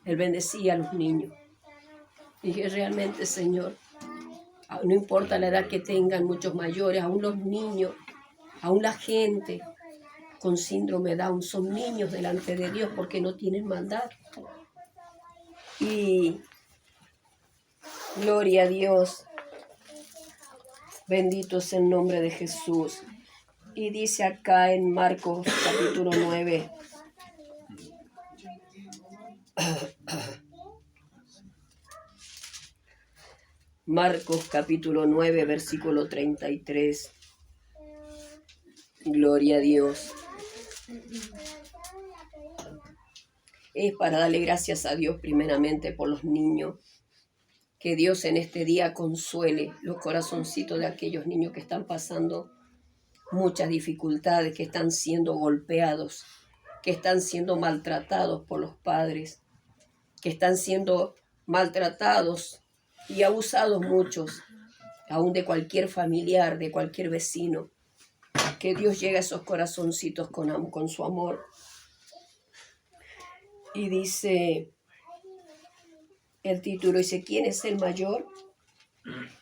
Él bendecía a los niños. Dije, realmente, Señor, no importa la edad que tengan, muchos mayores, aún los niños, aún la gente con síndrome Down, son niños delante de Dios porque no tienen maldad. Y gloria a Dios, bendito es el nombre de Jesús. Y dice acá en Marcos capítulo 9, Marcos capítulo 9, versículo 33. Gloria a Dios. Es para darle gracias a Dios primeramente por los niños. Que Dios en este día consuele los corazoncitos de aquellos niños que están pasando muchas dificultades, que están siendo golpeados, que están siendo maltratados por los padres, que están siendo maltratados y abusados muchos, aún de cualquier familiar, de cualquier vecino. Que Dios llegue a esos corazoncitos con su amor. Y dice, el título dice, ¿quién es el mayor?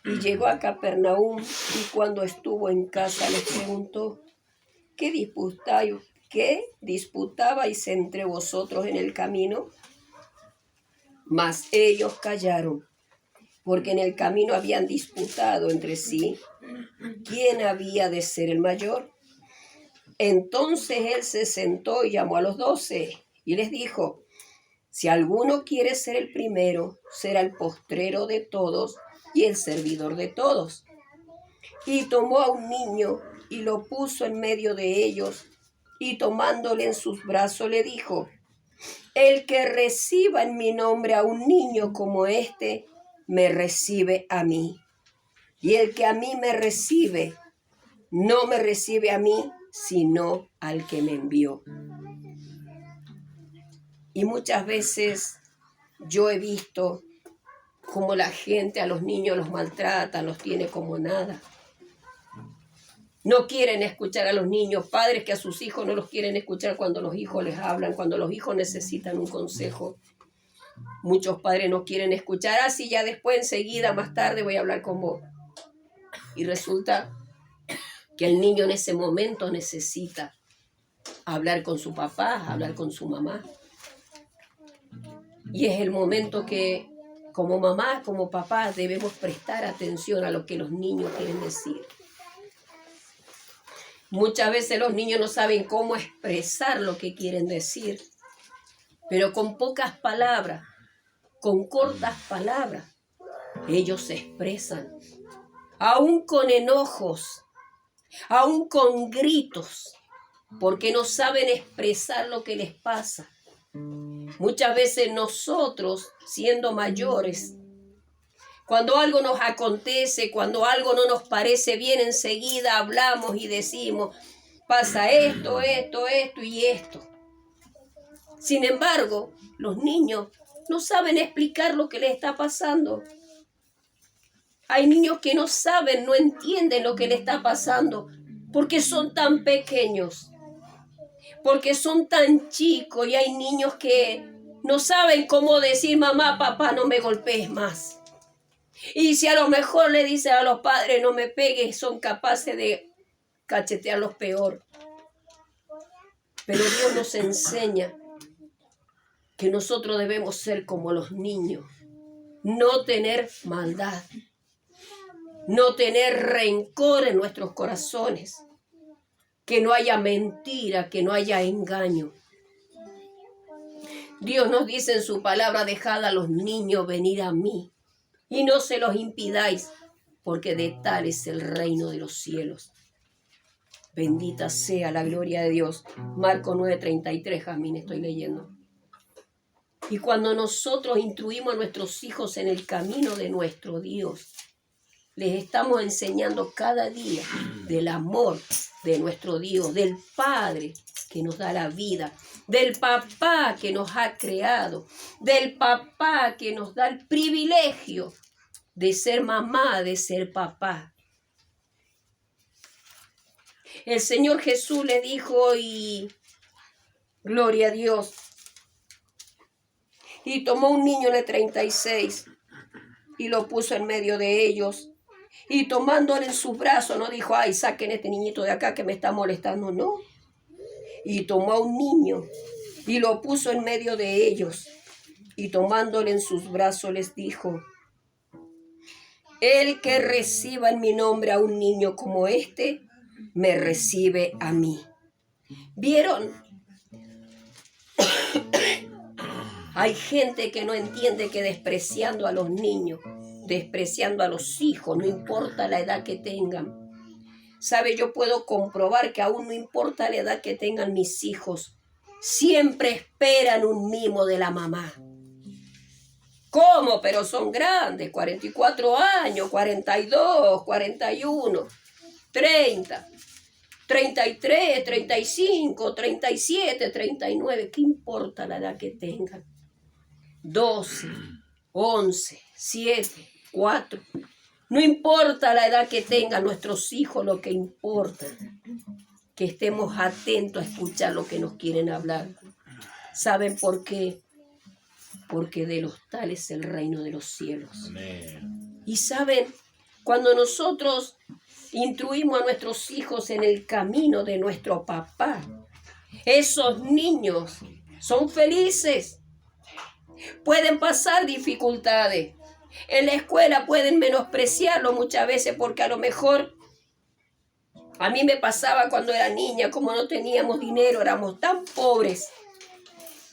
Y llegó a Capernaum, y cuando estuvo en casa les preguntó, ¿qué disputabais entre vosotros en el camino? Mas ellos callaron, porque en el camino habían disputado entre sí quién había de ser el mayor. Entonces él se sentó y llamó a los 12 y les dijo, si alguno quiere ser el primero, será el postrero de todos y el servidor de todos. Y tomó a un niño y lo puso en medio de ellos, y tomándole en sus brazos le dijo, el que reciba en mi nombre a un niño como este, me recibe a mí. Y el que a mí me recibe, no me recibe a mí, sino al que me envió. Y muchas veces yo he visto cómo la gente a los niños los maltrata, los tiene como nada. No quieren escuchar a los niños, padres que a sus hijos no los quieren escuchar cuando los hijos les hablan, cuando los hijos necesitan un consejo. Muchos padres no quieren escuchar, así ya después enseguida, más tarde voy a hablar con vos. Y resulta que el niño en ese momento necesita hablar con su papá, hablar con su mamá. Y es el momento que como mamá, como papá, debemos prestar atención a lo que los niños quieren decir. Muchas veces los niños no saben cómo expresar lo que quieren decir, pero con pocas palabras, con cortas palabras, ellos se expresan, aún con enojos, aún con gritos, porque no saben expresar lo que les pasa. Muchas veces nosotros, siendo mayores, cuando algo nos acontece, cuando algo no nos parece bien, enseguida hablamos y decimos, pasa esto, esto, esto y esto. Sin embargo, los niños no saben explicar lo que les está pasando. Hay niños que no saben, no entienden lo que les está pasando, porque son tan pequeños, porque son tan chicos, y hay niños que no saben cómo decir, mamá, papá, no me golpees más. Y si a lo mejor le dicen a los padres, no me pegues, son capaces de cachetearlos peor. Pero Dios nos enseña que nosotros debemos ser como los niños, no tener maldad, no tener rencor en nuestros corazones, que no haya mentira, que no haya engaño. Dios nos dice en su palabra, dejad a los niños venir a mí y no se los impidáis, porque de tal es el reino de los cielos. Bendita sea la gloria de Dios. Marcos 9:33, Jamín, estoy leyendo. Y cuando nosotros instruimos a nuestros hijos en el camino de nuestro Dios, les estamos enseñando cada día del amor de nuestro Dios, del Padre que nos da la vida, del papá que nos ha creado, del papá que nos da el privilegio de ser mamá, de ser papá. El Señor Jesús le dijo, y gloria a Dios, Y tomó un niño de 36 y lo puso en medio de ellos. Y tomándole en sus brazos, no dijo, ay, saquen este niñito de acá que me está molestando, no. Y tomó a un niño y lo puso en medio de ellos. Y tomándole en sus brazos les dijo, el que reciba en mi nombre a un niño como este, me recibe a mí. ¿Vieron? Hay gente que no entiende que despreciando a los niños, despreciando a los hijos, no importa la edad que tengan. ¿Sabe? Yo puedo comprobar que aún no importa la edad que tengan mis hijos, siempre esperan un mimo de la mamá. ¿Cómo? Pero son grandes, 44 años, 42, 41, 30, 33, 35, 37, 39. ¿Qué importa la edad que tengan? 12, 11, 7, 4. No importa la edad que tengan nuestros hijos, lo que importa que estemos atentos a escuchar lo que nos quieren hablar. ¿Saben por qué? Porque de los tales es el reino de los cielos. Amén. Y saben, cuando nosotros instruimos a nuestros hijos en el camino de nuestro papá, esos niños son felices. Pueden pasar dificultades. En la escuela pueden menospreciarlo muchas veces porque a lo mejor a mí me pasaba cuando era niña, como no teníamos dinero, éramos tan pobres,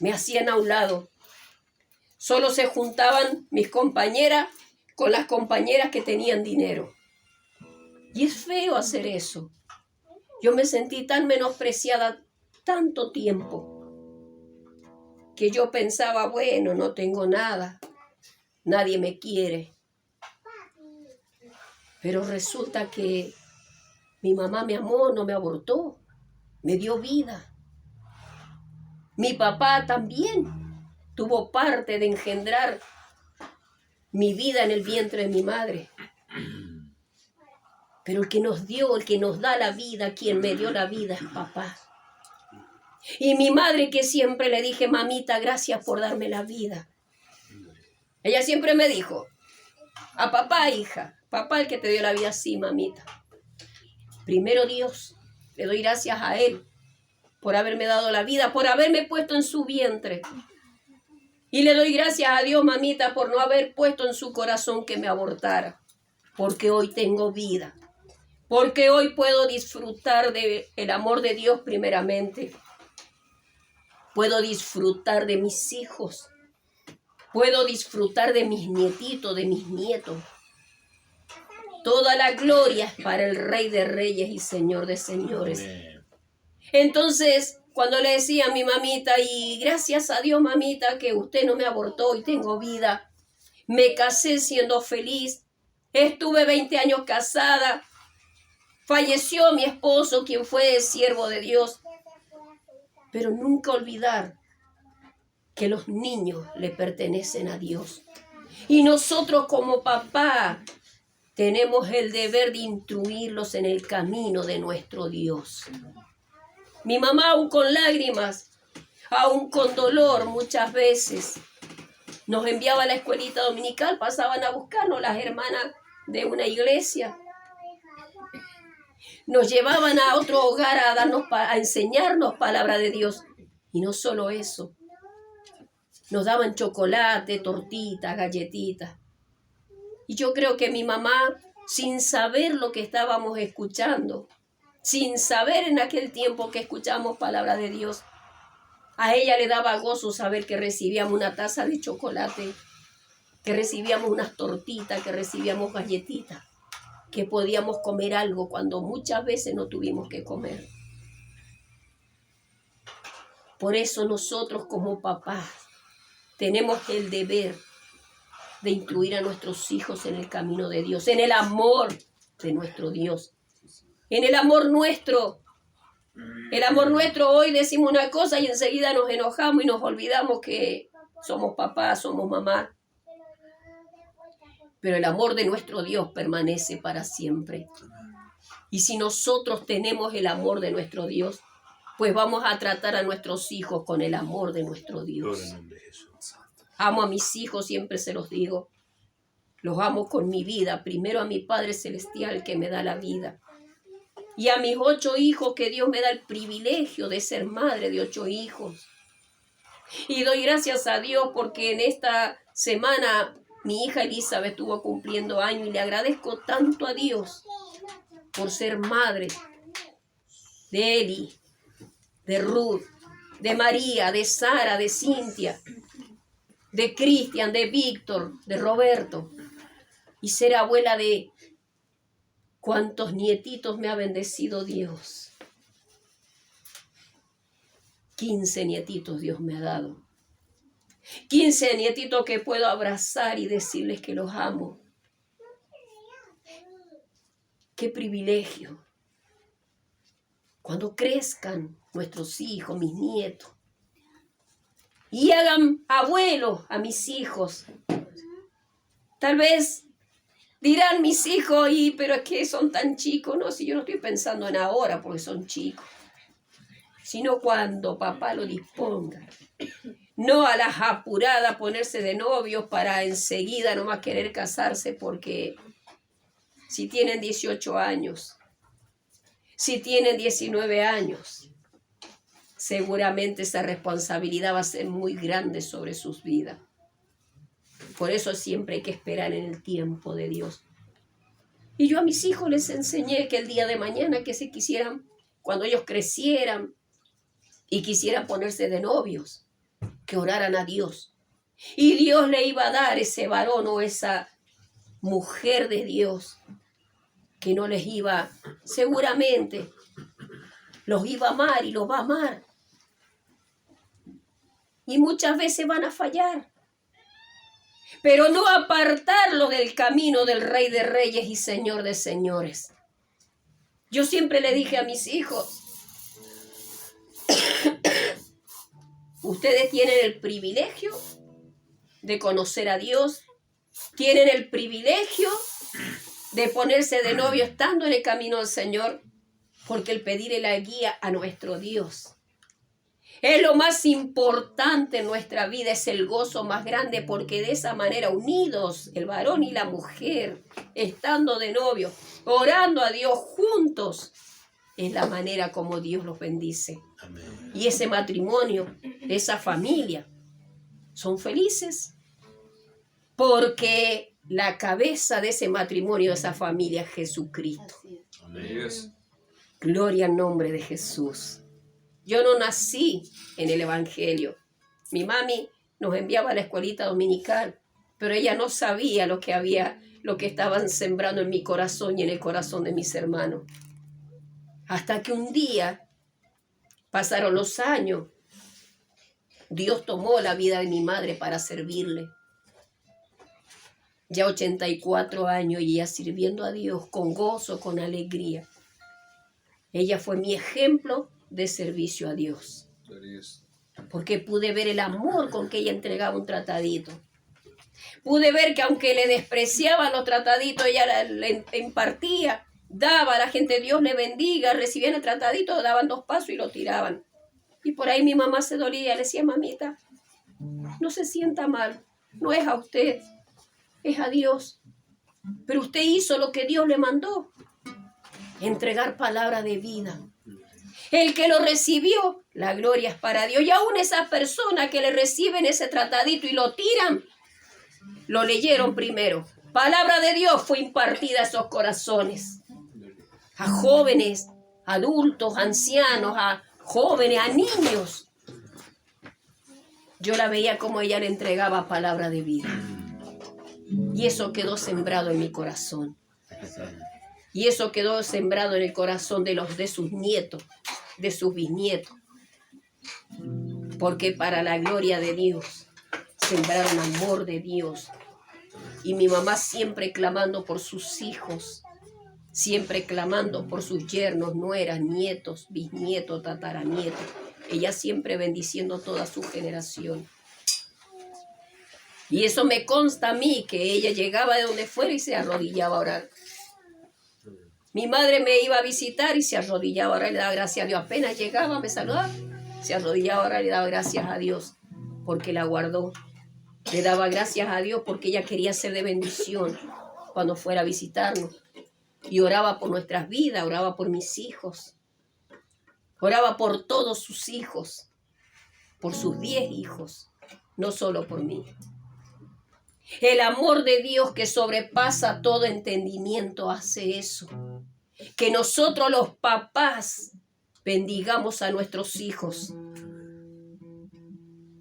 me hacían a un lado. Solo se juntaban mis compañeras con las compañeras que tenían dinero. Y es feo hacer eso. Yo me sentí tan menospreciada tanto tiempo que yo pensaba, bueno, no tengo nada, nadie me quiere. Pero resulta que mi mamá me amó, no me abortó, me dio vida. Mi papá también tuvo parte de engendrar mi vida en el vientre de mi madre. Pero el que nos dio, el que nos da la vida, quien me dio la vida es papá. Y mi madre, que siempre le dije, mamita, gracias por darme la vida. Ella siempre me dijo, a papá, hija, papá el que te dio la vida, sí, mamita. Primero Dios, le doy gracias a Él por haberme dado la vida, por haberme puesto en su vientre. Y le doy gracias a Dios, mamita, por no haber puesto en su corazón que me abortara. Porque hoy tengo vida. Porque hoy puedo disfrutar del amor de Dios primeramente. Puedo disfrutar de mis hijos. Puedo disfrutar de mis nietitos, de mis nietos. Toda la gloria es para el Rey de Reyes y Señor de Señores. Amén. Entonces, cuando le decía a mi mamita, y gracias a Dios, mamita, que usted no me abortó y tengo vida, me casé siendo feliz, estuve 20 años casada, falleció mi esposo, quien fue siervo de Dios, pero nunca olvidar que los niños le pertenecen a Dios. Y nosotros como papá tenemos el deber de instruirlos en el camino de nuestro Dios. Mi mamá, aún con lágrimas, aún con dolor muchas veces, nos enviaba a la escuelita dominical, pasaban a buscarnos las hermanas de una iglesia. Nos llevaban a otro hogar a enseñarnos palabra de Dios. Y no solo eso, nos daban chocolate, tortitas, galletitas. Y yo creo que mi mamá, sin saber lo que estábamos escuchando, sin saber en aquel tiempo que escuchamos palabra de Dios, a ella le daba gozo saber que recibíamos una taza de chocolate, que recibíamos unas tortitas, que recibíamos galletitas, que podíamos comer algo cuando muchas veces no tuvimos que comer. Por eso nosotros como papás tenemos el deber de incluir a nuestros hijos en el camino de Dios, en el amor de nuestro Dios, en el amor nuestro. El amor nuestro, hoy decimos una cosa y enseguida nos enojamos y nos olvidamos que somos papás, somos mamás. Pero el amor de nuestro Dios permanece para siempre. Y si nosotros tenemos el amor de nuestro Dios, pues vamos a tratar a nuestros hijos con el amor de nuestro Dios. Amo a mis hijos, siempre se los digo. Los amo con mi vida. Primero a mi Padre Celestial que me da la vida. Y a mis 8 hijos que Dios me da el privilegio de ser madre de 8 hijos. Y doy gracias a Dios porque en esta semana mi hija Elizabeth estuvo cumpliendo años y le agradezco tanto a Dios por ser madre de Eli, de Ruth, de María, de Sara, de Cintia, de Cristian, de Víctor, de Roberto, y ser abuela de cuántos nietitos me ha bendecido Dios. 15 nietitos Dios me ha dado. 15 nietitos que puedo abrazar y decirles que los amo. ¡Qué privilegio! Cuando crezcan nuestros hijos, mis nietos, y hagan abuelos a mis hijos, tal vez dirán mis hijos, pero es que son tan chicos. No, si yo no estoy pensando en ahora porque son chicos, sino cuando papá lo disponga. No a las apuradas ponerse de novios para enseguida nomás querer casarse, porque si tienen 18 años, si tienen 19 años, seguramente esa responsabilidad va a ser muy grande sobre sus vidas. Por eso siempre hay que esperar en el tiempo de Dios. Y yo a mis hijos les enseñé que el día de mañana que se quisieran, cuando ellos crecieran y quisieran ponerse de novios, que oraran a Dios. Y Dios le iba a dar ese varón o esa mujer de Dios que no les iba, seguramente los iba a amar y los va a amar. Y muchas veces van a fallar, pero no apartarlos del camino del Rey de Reyes y Señor de Señores. Yo siempre le dije a mis hijos, ustedes tienen el privilegio de conocer a Dios, tienen el privilegio de ponerse de novio estando en el camino del Señor, porque el pedirle la guía a nuestro Dios es lo más importante en nuestra vida, es el gozo más grande, porque de esa manera unidos, el varón y la mujer, estando de novio, orando a Dios juntos, es la manera como Dios los bendice. Amén. Y ese matrimonio, esa familia, son felices, porque la cabeza de ese matrimonio, de esa familia, es Jesucristo. Amén. Gloria al nombre de Jesús. Yo no nací en el Evangelio. Mi mami nos enviaba a la escuelita dominical, pero ella no sabía lo que estaban sembrando en mi corazón y en el corazón de mis hermanos. Hasta que un día, pasaron los años, Dios tomó la vida de mi madre para servirle. Ya 84 años y ella sirviendo a Dios con gozo, con alegría. Ella fue mi ejemplo de servicio a Dios. Porque pude ver el amor con que ella entregaba un tratadito. Pude ver que aunque le despreciaban los trataditos, ella le impartía, daba a la gente, Dios le bendiga, recibían el tratadito, daban 2 pasos y lo tiraban. Y por ahí mi mamá se dolía, le decía, mamita, no se sienta mal, no es a usted, es a Dios. Pero usted hizo lo que Dios le mandó, entregar palabra de vida. El que lo recibió, la gloria es para Dios. Y aún esas personas que le reciben ese tratadito y lo tiran, lo leyeron primero. Palabra de Dios fue impartida a esos corazones. A jóvenes, adultos, ancianos, a jóvenes, a niños. Yo la veía como ella le entregaba palabra de vida. Y eso quedó sembrado en mi corazón. Y eso quedó sembrado en el corazón de sus nietos, de sus bisnietos. Porque para la gloria de Dios, sembraron amor de Dios. Y mi mamá siempre clamando por sus hijos, siempre clamando por sus yernos, nueras, nietos, bisnietos, tataranietos. Ella siempre bendiciendo toda su generación. Y eso me consta a mí, que ella llegaba de donde fuera y se arrodillaba a orar. Mi madre me iba a visitar y se arrodillaba a orar y le daba gracias a Dios. Apenas llegaba, me saludaba, se arrodillaba a orar y le daba gracias a Dios, porque la guardó Le daba gracias a Dios porque ella quería ser de bendición cuando fuera a visitarnos. Y oraba por nuestras vidas, oraba por mis hijos. Oraba por todos sus hijos, por sus 10 hijos, no solo por mí. El amor de Dios que sobrepasa todo entendimiento hace eso. Que nosotros los papás bendigamos a nuestros hijos.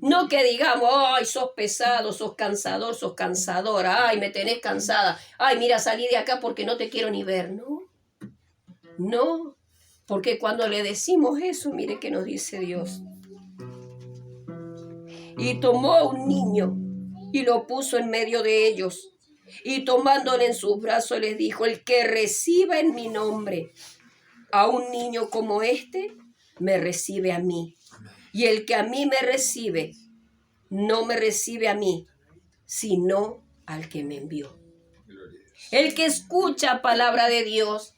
No que digamos, ay, sos pesado, sos cansador, sos cansadora, ay, me tenés cansada, ay, mira, salí de acá porque no te quiero ni ver. No, porque cuando le decimos eso, mire que nos dice Dios. Y tomó un niño y lo puso en medio de ellos. Y tomándole en sus brazos les dijo, el que reciba en mi nombre a un niño como este, me recibe a mí. Y el que a mí me recibe, no me recibe a mí, sino al que me envió. El que escucha palabra de Dios,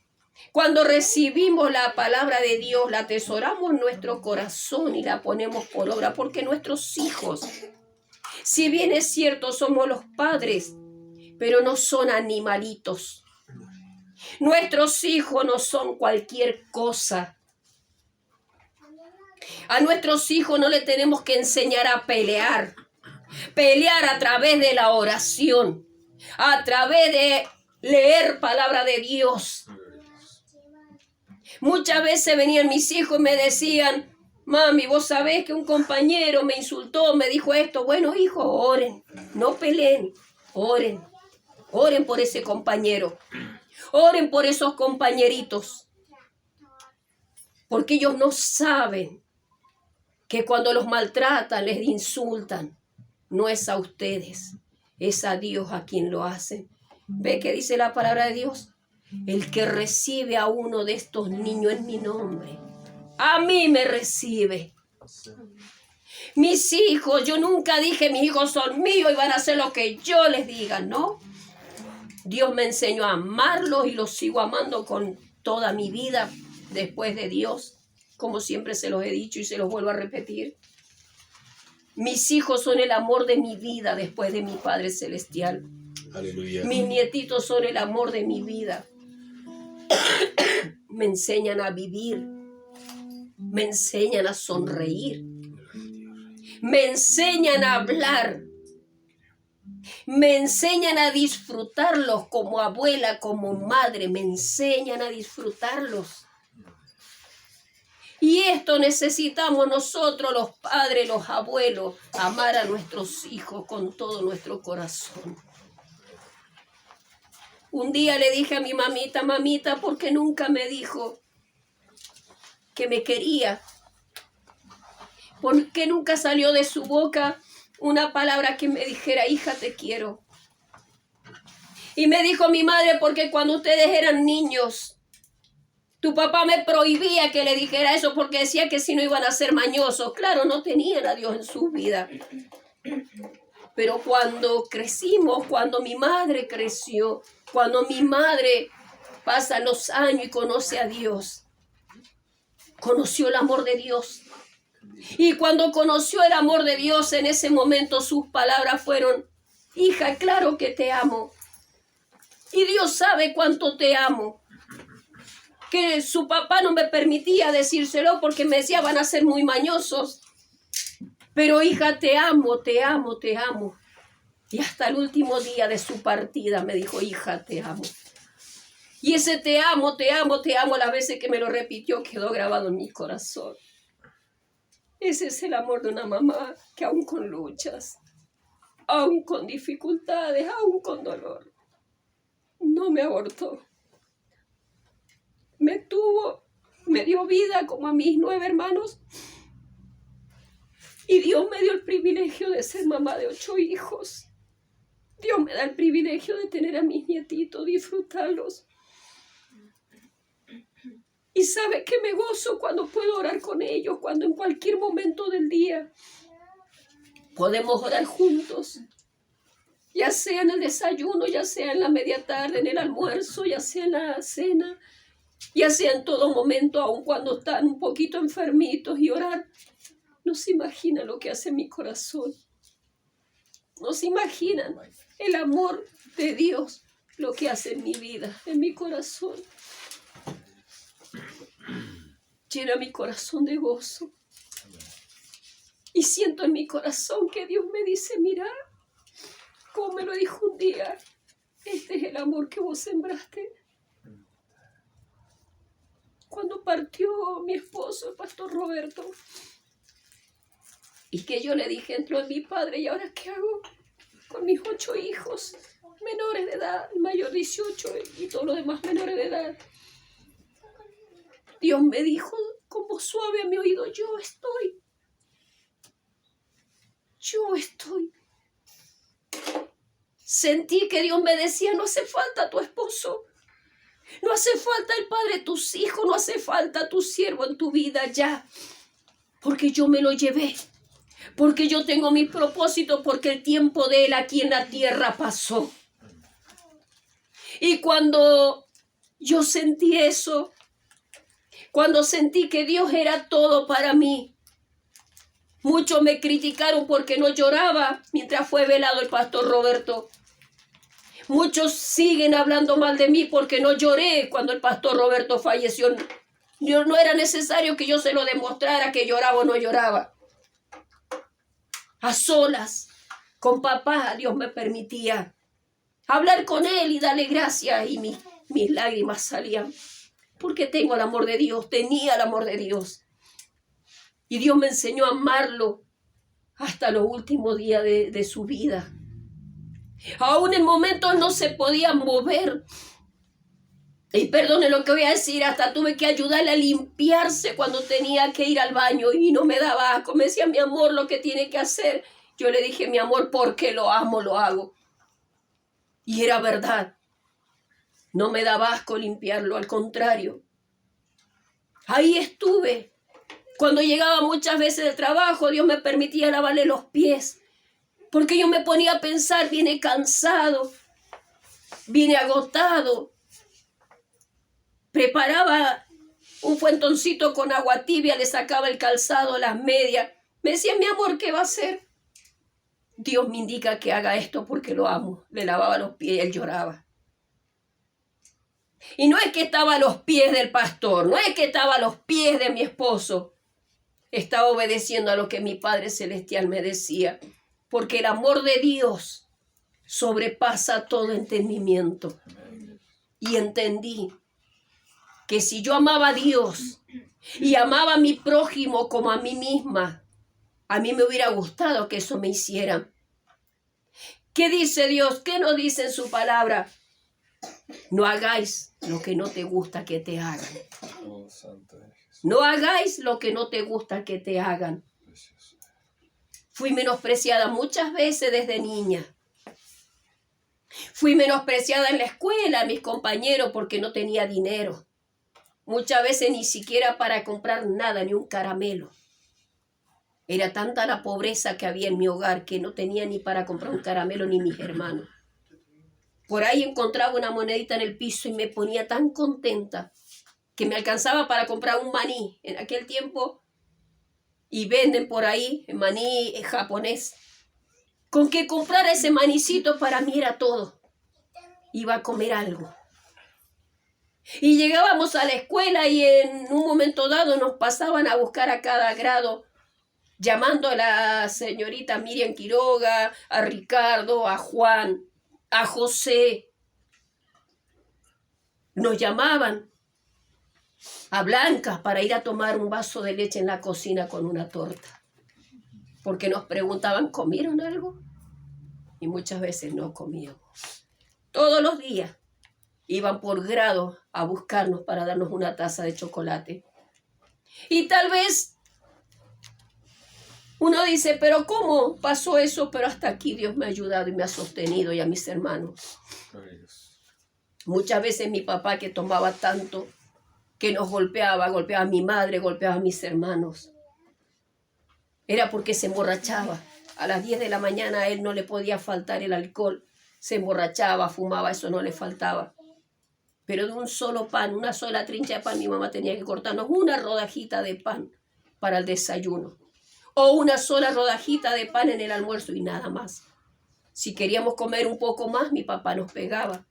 cuando recibimos la palabra de Dios, la atesoramos en nuestro corazón y la ponemos por obra, porque nuestros hijos, si bien es cierto, somos los padres, pero no son animalitos. Nuestros hijos no son cualquier cosa. A nuestros hijos no le tenemos que enseñar a pelear. Pelear a través de la oración, a través de leer palabra de Dios. Muchas veces venían mis hijos y me decían, mami, vos sabés que un compañero me insultó, me dijo esto. Bueno, hijo, oren, no peleen, oren. Oren por ese compañero. Oren por esos compañeritos. Porque ellos no saben que cuando los maltratan, les insultan, no es a ustedes, es a Dios a quien lo hacen. ¿Ve qué dice la palabra de Dios? El que recibe a uno de estos niños en mi nombre, a mí me recibe. Mis hijos, yo nunca dije mis hijos son míos y van a hacer lo que yo les diga, ¿no? Dios me enseñó a amarlos y los sigo amando con toda mi vida después de Dios, como siempre se los he dicho y se los vuelvo a repetir. Mis hijos son el amor de mi vida después de mi Padre Celestial. Aleluya. Mis nietitos son el amor de mi vida. Me enseñan a vivir, me enseñan a sonreír, me enseñan a hablar, me enseñan a disfrutarlos como abuela, como madre, me enseñan a disfrutarlos. Y esto necesitamos nosotros, los padres, los abuelos, amar a nuestros hijos con todo nuestro corazón. Un día le dije a mi mamita, mamita, ¿por qué nunca me dijo que me quería? ¿Por qué nunca salió de su boca una palabra que me dijera, hija, te quiero? Y me dijo mi madre, porque cuando ustedes eran niños, tu papá me prohibía que le dijera eso porque decía que si no iban a ser mañosos. Claro, no tenían a Dios en su vida. Pero cuando crecimos, cuando mi madre creció, cuando mi madre pasa los años y conoce a Dios, conoció el amor de Dios. Y cuando conoció el amor de Dios, en ese momento sus palabras fueron, hija, claro que te amo. Y Dios sabe cuánto te amo. Que su papá no me permitía decírselo porque me decía, van a ser muy mañosos. Pero hija, te amo, te amo, te amo. Y hasta el último día de su partida me dijo, hija, te amo. Y ese te amo, te amo, te amo, las veces que me lo repitió, quedó grabado en mi corazón. Ese es el amor de una mamá que aún con luchas, aún con dificultades, aún con dolor, no me abortó. Me tuvo, me dio vida como a mis 9 hermanos. Y Dios me dio el privilegio de ser mamá de 8 hijos. Dios me da el privilegio de tener a mis nietitos, disfrutarlos. Y sabe que me gozo cuando puedo orar con ellos, cuando en cualquier momento del día podemos orar juntos. Ya sea en el desayuno, ya sea en la media tarde, en el almuerzo, ya sea en la cena, ya sea en todo momento, aun cuando están un poquito enfermitos, y orar. No se imagina lo que hace mi corazón. No se imaginan el amor de Dios, lo que hace en mi vida, en mi corazón. Llena mi corazón de gozo. Y siento en mi corazón que Dios me dice, mira, como me lo dijo un día, este es el amor que vos sembraste. Cuando partió mi esposo, el pastor Roberto, y que yo le dije, entró en mi padre, ¿y ahora qué hago con mis 8 hijos menores de edad, el mayor 18 y todos los demás menores de edad? Dios me dijo con voz suave a mi oído, yo estoy. Sentí que Dios me decía, no hace falta tu esposo, no hace falta el padre de tus hijos, no hace falta tu siervo en tu vida ya, porque yo me lo llevé, porque yo tengo mis propósitos, porque el tiempo de él aquí en la tierra pasó. Y cuando yo sentí eso, cuando sentí que Dios era todo para mí, muchos me criticaron porque no lloraba mientras fue velado el pastor Roberto. Muchos siguen hablando mal de mí porque no lloré cuando el pastor Roberto falleció. No era necesario que yo se lo demostrara que lloraba o no lloraba. A solas, con papá, Dios me permitía hablar con él y darle gracias, y mis lágrimas salían. Porque tengo el amor de Dios, tenía el amor de Dios. Y Dios me enseñó a amarlo hasta los últimos días de su vida. Aún en momentos no se podía mover. Y perdone lo que voy a decir, hasta tuve que ayudarle a limpiarse cuando tenía que ir al baño y no me daba asco. Me decía, mi amor, lo que tiene que hacer. Yo le dije, mi amor, porque lo amo, lo hago. Y era verdad. No me daba asco limpiarlo, al contrario. Ahí estuve. Cuando llegaba muchas veces del trabajo, Dios me permitía lavarle los pies. Porque yo me ponía a pensar, viene cansado, viene agotado. Preparaba un fuentoncito con agua tibia, le sacaba el calzado, las medias. Me decía, mi amor, ¿qué va a hacer? Dios me indica que haga esto porque lo amo. Le lavaba los pies y él lloraba. Y no es que estaba a los pies del pastor, no es que estaba a los pies de mi esposo. Estaba obedeciendo a lo que mi Padre Celestial me decía. Porque el amor de Dios sobrepasa todo entendimiento. Y entendí que si yo amaba a Dios y amaba a mi prójimo como a mí misma, a mí me hubiera gustado que eso me hicieran. ¿Qué dice Dios? ¿Qué nos dice en su palabra? No hagáis lo que no te gusta que te hagan. No hagáis lo que no te gusta que te hagan. Fui menospreciada muchas veces desde niña. Fui menospreciada en la escuela, mis compañeros, porque no tenía dinero. Muchas veces ni siquiera para comprar nada, ni un caramelo. Era tanta la pobreza que había en mi hogar que no tenía ni para comprar un caramelo ni mis hermanos. Por ahí encontraba una monedita en el piso y me ponía tan contenta que me alcanzaba para comprar un maní. En aquel tiempo, y venden por ahí maní japonés. Con que comprara ese manicito para mí era todo. Iba a comer algo. Y llegábamos a la escuela y en un momento dado nos pasaban a buscar a cada grado, llamando a la señorita Miriam Quiroga, a Ricardo, a Juan, a José. Nos llamaban a Blanca para ir a tomar un vaso de leche en la cocina con una torta. Porque nos preguntaban, ¿comieron algo? Y muchas veces no comíamos. Todos los días iban por grado a buscarnos para darnos una taza de chocolate. Y tal vez uno dice, pero ¿cómo pasó eso? Pero hasta aquí Dios me ha ayudado y me ha sostenido, y a mis hermanos. Muchas veces mi papá, que tomaba tanto, que nos golpeaba a mi madre, golpeaba a mis hermanos. Era porque se emborrachaba. A las 10 de la mañana a él no le podía faltar el alcohol. Se emborrachaba, fumaba, eso no le faltaba. Pero de un solo pan, una sola trincha de pan, mi mamá tenía que cortarnos una rodajita de pan para el desayuno. O una sola rodajita de pan en el almuerzo y nada más. Si queríamos comer un poco más, mi papá nos pegaba.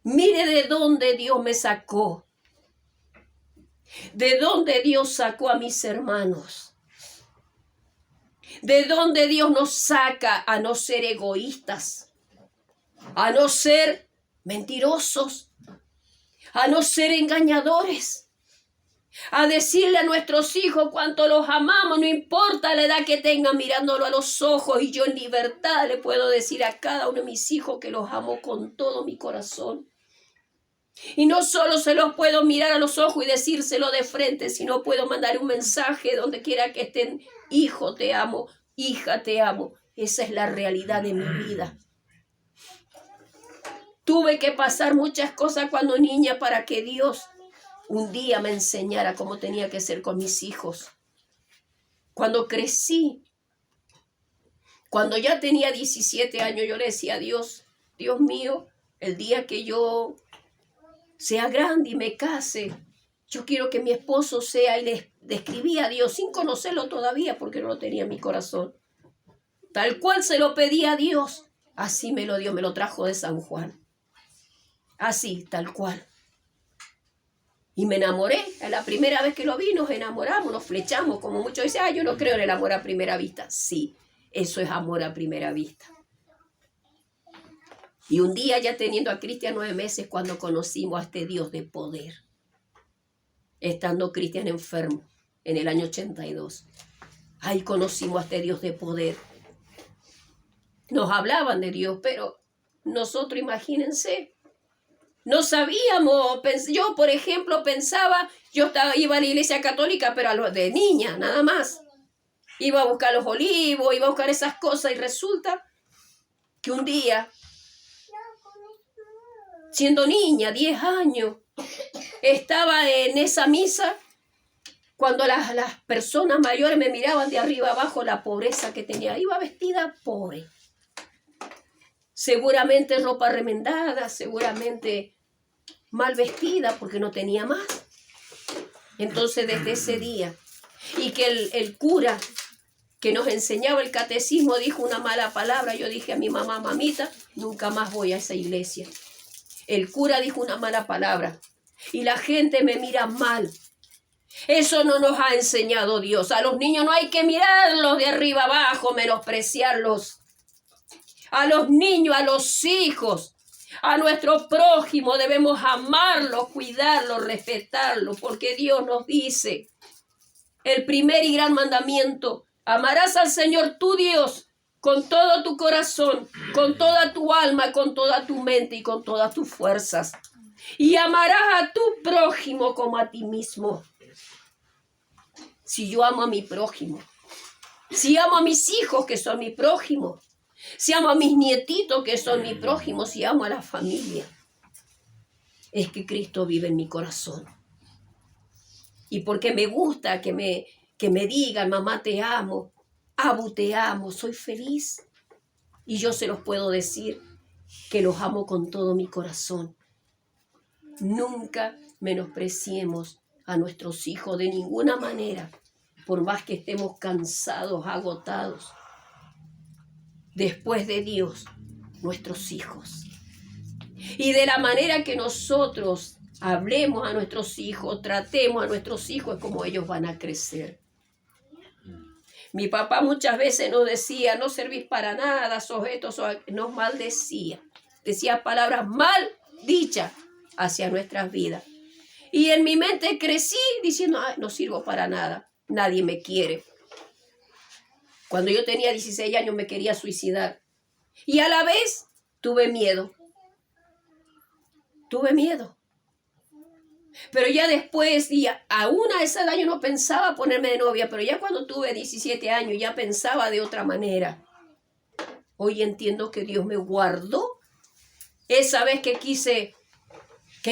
Mire de dónde Dios me sacó. De dónde Dios sacó a mis hermanos. De dónde Dios nos saca a no ser egoístas, a no ser mentirosos, a no ser engañadores, a decirle a nuestros hijos cuánto los amamos, no importa la edad que tengan, mirándolo a los ojos, y yo en libertad le puedo decir a cada uno de mis hijos que los amo con todo mi corazón. Y no solo se los puedo mirar a los ojos y decírselo de frente, sino puedo mandar un mensaje donde quiera que estén: hijo, te amo, hija, te amo. Esa es la realidad de mi vida. Tuve que pasar muchas cosas cuando niña para que Dios un día me enseñara cómo tenía que ser con mis hijos. Cuando crecí, cuando ya tenía 17 años, yo le decía a Dios: Dios mío, el día que yo sea grande y me case, yo quiero que mi esposo sea, y le escribí a Dios sin conocerlo todavía porque no lo tenía en mi corazón. Tal cual se lo pedí a Dios, así me lo dio, me lo trajo de San Juan. Así, tal cual. Y me enamoré. La primera vez que lo vi nos enamoramos, nos flechamos, como muchos dicen: yo no creo en el amor a primera vista. Sí, eso es amor a primera vista. Y un día, ya teniendo a Cristian 9 meses, cuando conocimos a este Dios de poder, estando Cristian enfermo en el año 82, ahí conocimos a este Dios de poder. Nos hablaban de Dios, pero nosotros, imagínense, no sabíamos. Yo, por ejemplo, pensaba, iba a la iglesia católica, pero de niña, nada más. Iba a buscar los olivos, iba a buscar esas cosas, y resulta que un día, siendo niña, 10 años, estaba en esa misa cuando las personas mayores me miraban de arriba abajo la pobreza que tenía. Iba vestida pobre. Seguramente ropa remendada, seguramente mal vestida porque no tenía más. Entonces, desde ese día, y que el cura que nos enseñaba el catecismo dijo una mala palabra, yo dije a mi mamá: mamita, nunca más voy a esa iglesia. El cura dijo una mala palabra y la gente me mira mal. Eso no nos ha enseñado Dios. A los niños no hay que mirarlos de arriba abajo, menospreciarlos. A los niños, a los hijos, a nuestro prójimo debemos amarlos, cuidarlos, respetarlos, porque Dios nos dice, el primer y gran mandamiento: amarás al Señor tu Dios con todo tu corazón, con toda tu alma, con toda tu mente y con todas tus fuerzas. Y amarás a tu prójimo como a ti mismo. Si yo amo a mi prójimo, si amo a mis hijos que son mi prójimo, si amo a mis nietitos que son mi prójimo, si amo a la familia, es que Cristo vive en mi corazón. Y porque me gusta que me digan: mamá, te amo, Abu, te amo, soy feliz. Y yo se los puedo decir que los amo con todo mi corazón. Nunca menospreciemos a nuestros hijos de ninguna manera, por más que estemos cansados, agotados. Después de Dios, nuestros hijos. Y de la manera que nosotros hablemos a nuestros hijos, tratemos a nuestros hijos, es como ellos van a crecer. Mi papá muchas veces nos decía: no servís para nada, nos maldecía. Decía palabras mal dichas hacia nuestras vidas. Y en mi mente crecí diciendo: no sirvo para nada, nadie me quiere. Cuando yo tenía 16 años me quería suicidar. Y a la vez tuve miedo. Tuve miedo. Pero ya después, y aún a esa edad yo no pensaba ponerme de novia, pero ya cuando tuve 17 años ya pensaba de otra manera. Hoy entiendo que Dios me guardó. Esa vez que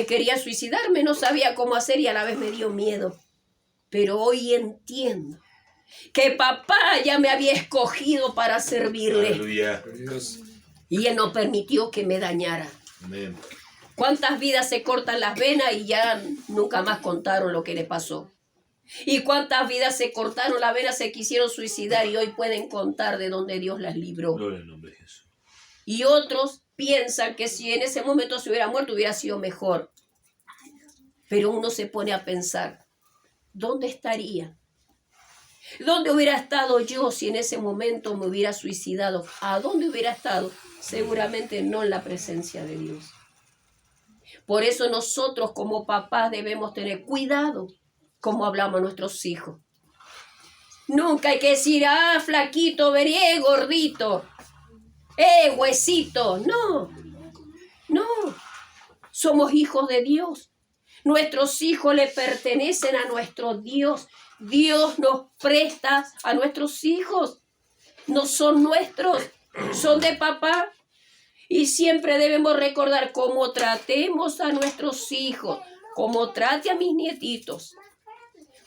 quería suicidarme, no sabía cómo hacer y a la vez me dio miedo. Pero hoy entiendo que papá ya me había escogido para servirle. Aleluya. Y Él no permitió que me dañara. Amén. ¿Cuántas vidas se cortan las venas y ya nunca más contaron lo que le pasó? Y cuántas vidas se cortaron la vena, se quisieron suicidar y hoy pueden contar de dónde Dios las libró. Gloria al nombre de Jesús. Y otros piensan que si en ese momento se hubiera muerto hubiera sido mejor. Pero uno se pone a pensar, ¿dónde estaría? ¿Dónde hubiera estado yo si en ese momento me hubiera suicidado? ¿A dónde hubiera estado? Seguramente no en la presencia de Dios. Por eso nosotros como papás debemos tener cuidado como hablamos a nuestros hijos. Nunca hay que decir, flaquito, veré, gordito, huesito. No, no. Somos hijos de Dios. Nuestros hijos le pertenecen a nuestro Dios. Dios nos presta a nuestros hijos. No son nuestros, son de papá. Y siempre debemos recordar cómo tratemos a nuestros hijos, cómo trate a mis nietitos,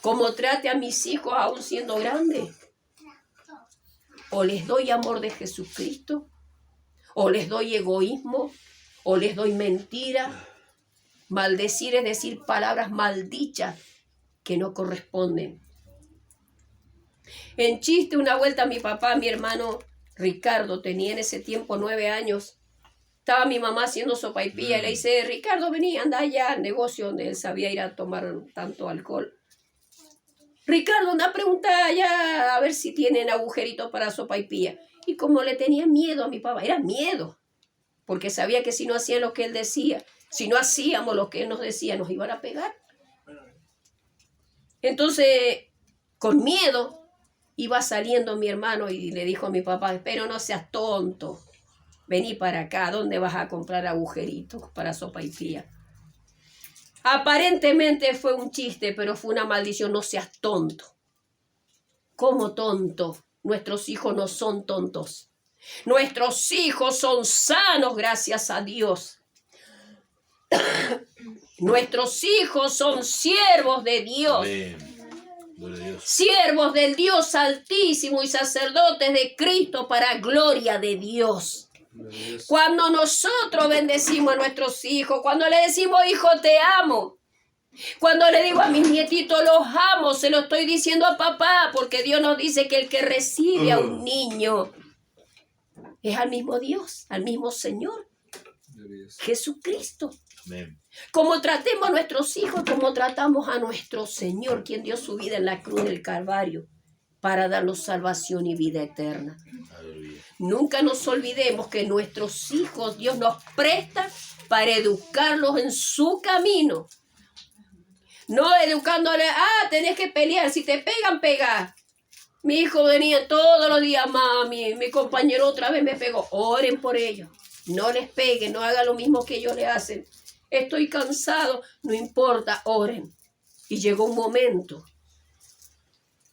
cómo trate a mis hijos aún siendo grandes. O les doy amor de Jesucristo, o les doy egoísmo, o les doy mentira. Maldecir es decir palabras maldichas que no corresponden. En chiste, una vuelta mi papá, mi hermano Ricardo, tenía en ese tiempo 9 años. Estaba mi mamá haciendo sopaipilla y le dice, Ricardo, vení, anda allá al negocio donde él sabía ir a tomar tanto alcohol. Ricardo, anda a preguntar allá a ver si tienen agujeritos para sopaipilla. Y como le tenía miedo a mi papá, era miedo, porque sabía que si no hacían lo que él decía, si no hacíamos lo que él nos decía, nos iban a pegar. Entonces, con miedo, iba saliendo mi hermano y le dijo a mi papá, pero no seas tonto, vení para acá, ¿dónde vas a comprar agujeritos para sopaipilla? Aparentemente fue un chiste, pero fue una maldición, no seas tonto. ¿Cómo tonto? Nuestros hijos no son tontos. Nuestros hijos son sanos, gracias a Dios. Nuestros hijos son siervos de Dios. Dios. Siervos del Dios Altísimo y sacerdotes de Cristo para gloria de Dios. Cuando nosotros bendecimos a nuestros hijos, cuando le decimos, hijo, te amo. Cuando le digo a mis nietitos, los amo, se lo estoy diciendo a papá, porque Dios nos dice que el que recibe a un niño es al mismo Dios, al mismo Señor, Jesucristo. Amén. Como tratemos a nuestros hijos, como tratamos a nuestro Señor, quien dio su vida en la cruz del Calvario para darnos salvación y vida eterna. Aleluya. Nunca nos olvidemos que nuestros hijos Dios nos presta para educarlos en su camino. No educándole, tenés que pelear, si te pegan, pegá. Mi hijo venía todos los días, mami, mi compañero otra vez me pegó. Oren por ellos, no les peguen, no hagan lo mismo que ellos le hacen. Estoy cansado, no importa, oren. Y llegó un momento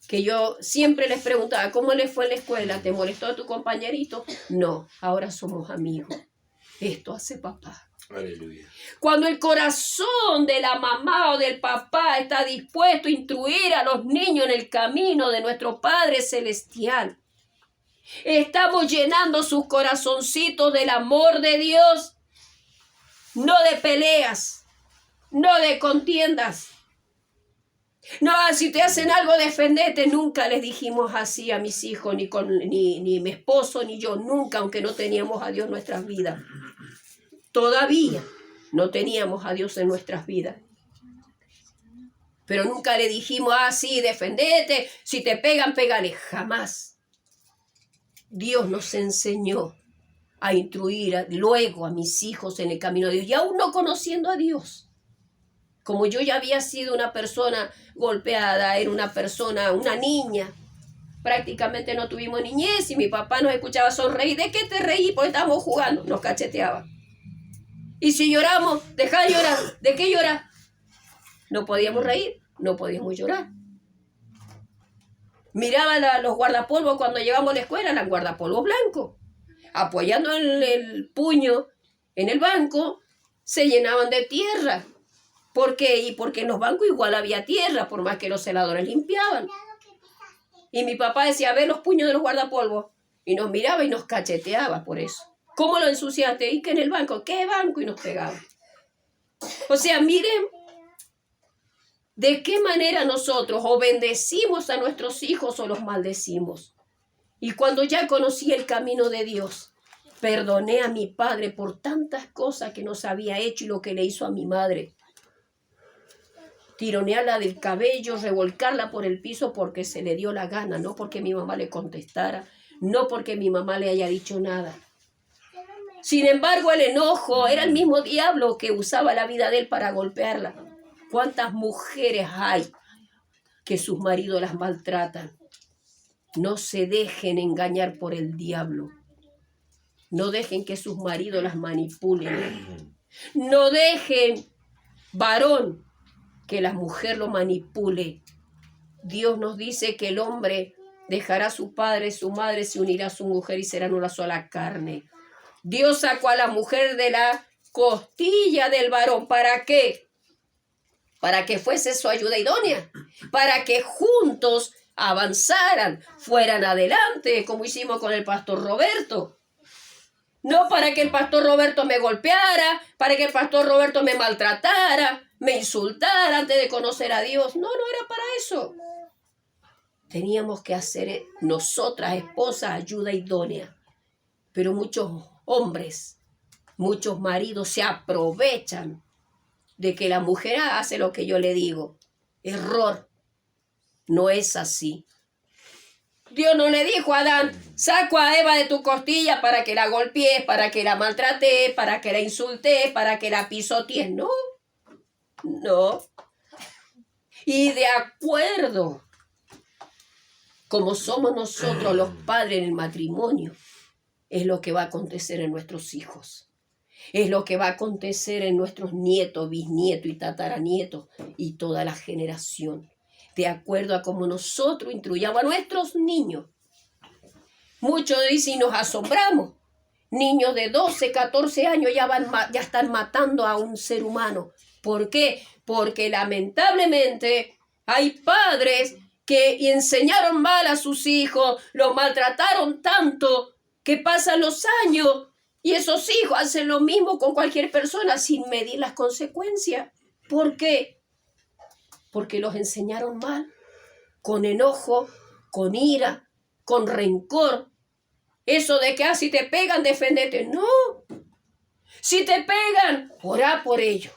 que yo siempre les preguntaba, ¿cómo les fue en la escuela? ¿Te molestó a tu compañerito? No, ahora somos amigos. Esto hace papá. Aleluya. Cuando el corazón de la mamá o del papá está dispuesto a instruir a los niños en el camino de nuestro Padre Celestial, estamos llenando sus corazoncitos del amor de Dios, no de peleas, no de contiendas. No, si te hacen algo, defendete. Nunca les dijimos así a mis hijos, ni mi esposo, ni yo, nunca, aunque no teníamos a Dios en nuestras vidas. Todavía no teníamos a Dios en nuestras vidas. Pero nunca le dijimos, sí, defendete, si te pegan, pégale. Jamás. Dios nos enseñó a instruir luego a mis hijos en el camino de Dios, y aún no conociendo a Dios. Como yo ya había sido una persona golpeada, era una niña, prácticamente no tuvimos niñez y mi papá nos escuchaba sonreír. ¿De qué te reí? Porque estábamos jugando, nos cacheteaba. Y si lloramos, dejá de llorar. ¿De qué llorar? No podíamos reír, no podíamos llorar. Miraba los guardapolvos cuando llegamos a la escuela, eran guardapolvos blancos. Apoyando el puño en el banco, se llenaban de tierra. ¿Por qué? Y porque en los bancos igual había tierra, por más que los celadores limpiaban. Y mi papá decía, ve los puños de los guardapolvos. Y nos miraba y nos cacheteaba por eso. ¿Cómo lo ensuciaste? ¿Y que en el banco? ¿Qué banco? Y nos pegaba. O sea, miren ¿De qué manera nosotros o bendecimos a nuestros hijos o los maldecimos? Y cuando ya conocí el camino de Dios, perdoné a mi padre por tantas cosas que nos había hecho y lo que le hizo a mi madre. Tironearla del cabello, revolcarla por el piso porque se le dio la gana, no porque mi mamá le contestara, no porque mi mamá le haya dicho nada. Sin embargo, el enojo era el mismo diablo que usaba la vida de él para golpearla. ¿Cuántas mujeres hay que sus maridos las maltratan? No se dejen engañar por el diablo. No dejen que sus maridos las manipulen. No dejen, varón, que la mujer lo manipule. Dios nos dice que el hombre dejará a su padre, su madre, se unirá a su mujer y serán una sola carne. Dios sacó a la mujer de la costilla del varón. ¿Para qué? Para que fuese su ayuda idónea. Para que juntos avanzaran, fueran adelante, como hicimos con el pastor Roberto. No para que el pastor Roberto me golpeara, para que el pastor Roberto me maltratara, me insultara antes de conocer a Dios. No era para eso. Teníamos que hacer nosotras, esposas, ayuda idónea. Pero muchos hombres, muchos maridos se aprovechan de que la mujer hace lo que yo le digo. Error. No es así. Dios no le dijo a Adán, saco a Eva de tu costilla para que la golpees, para que la maltrates, para que la insultes, para que la pisotees. No. Y de acuerdo, como somos nosotros los padres en el matrimonio, es lo que va a acontecer en nuestros hijos. Es lo que va a acontecer en nuestros nietos, bisnietos y tataranietos y toda la generación. De acuerdo a cómo nosotros instruyamos a nuestros niños. Muchos dicen y nos asombramos. Niños de 12, 14 años ya están matando a un ser humano. ¿Por qué? Porque lamentablemente hay padres que enseñaron mal a sus hijos, los maltrataron tanto que pasan los años y esos hijos hacen lo mismo con cualquier persona sin medir las consecuencias. ¿Por qué? Porque los enseñaron mal, con enojo, con ira, con rencor. Eso de que si te pegan, deféndete. No. Si te pegan, orá por ello.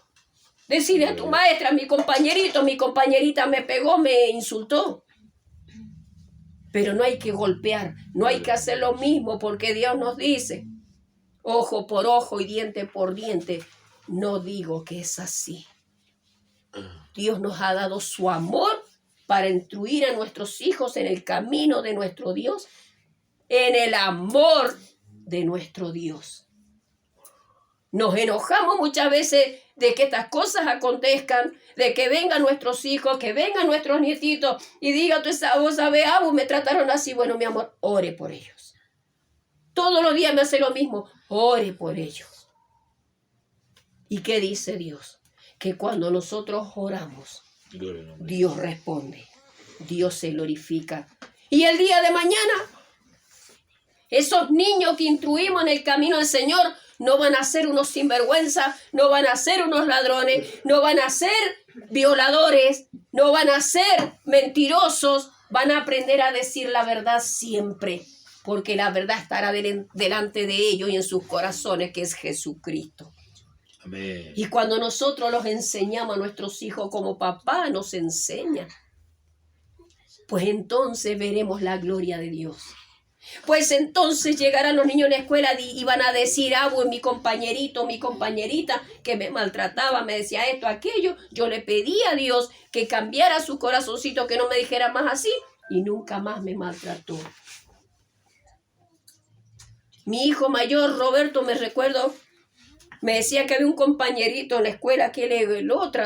Decirle a tu maestra, mi compañerito, mi compañerita me pegó, me insultó. Pero no hay que golpear, no hay que hacer lo mismo porque Dios nos dice, ojo por ojo y diente por diente. No digo que es así. Dios nos ha dado su amor para instruir a nuestros hijos en el camino de nuestro Dios, en el amor de nuestro Dios. Nos enojamos muchas veces de que estas cosas acontezcan, de que vengan nuestros hijos, que vengan nuestros nietitos y digan, vos sabés, me trataron así. Bueno, mi amor, ore por ellos. Todos los días me hace lo mismo, ore por ellos. ¿Y qué dice Dios? Que cuando nosotros oramos, Dios responde, Dios se glorifica. Y el día de mañana, esos niños que instruimos en el camino del Señor no van a ser unos sinvergüenzas, no van a ser unos ladrones, no van a ser violadores, no van a ser mentirosos, van a aprender a decir la verdad siempre, porque la verdad estará delante de ellos y en sus corazones, que es Jesucristo. Amén. Y cuando nosotros los enseñamos a nuestros hijos como papá nos enseña, pues entonces veremos la gloria de Dios. Pues entonces llegarán los niños a la escuela y van a decir, mi compañerito, mi compañerita que me maltrataba, me decía esto, aquello. Yo le pedí a Dios que cambiara su corazoncito, que no me dijera más así, y nunca más me maltrató. Mi hijo mayor, Roberto, me recuerdo, me decía que había un compañerito en la escuela que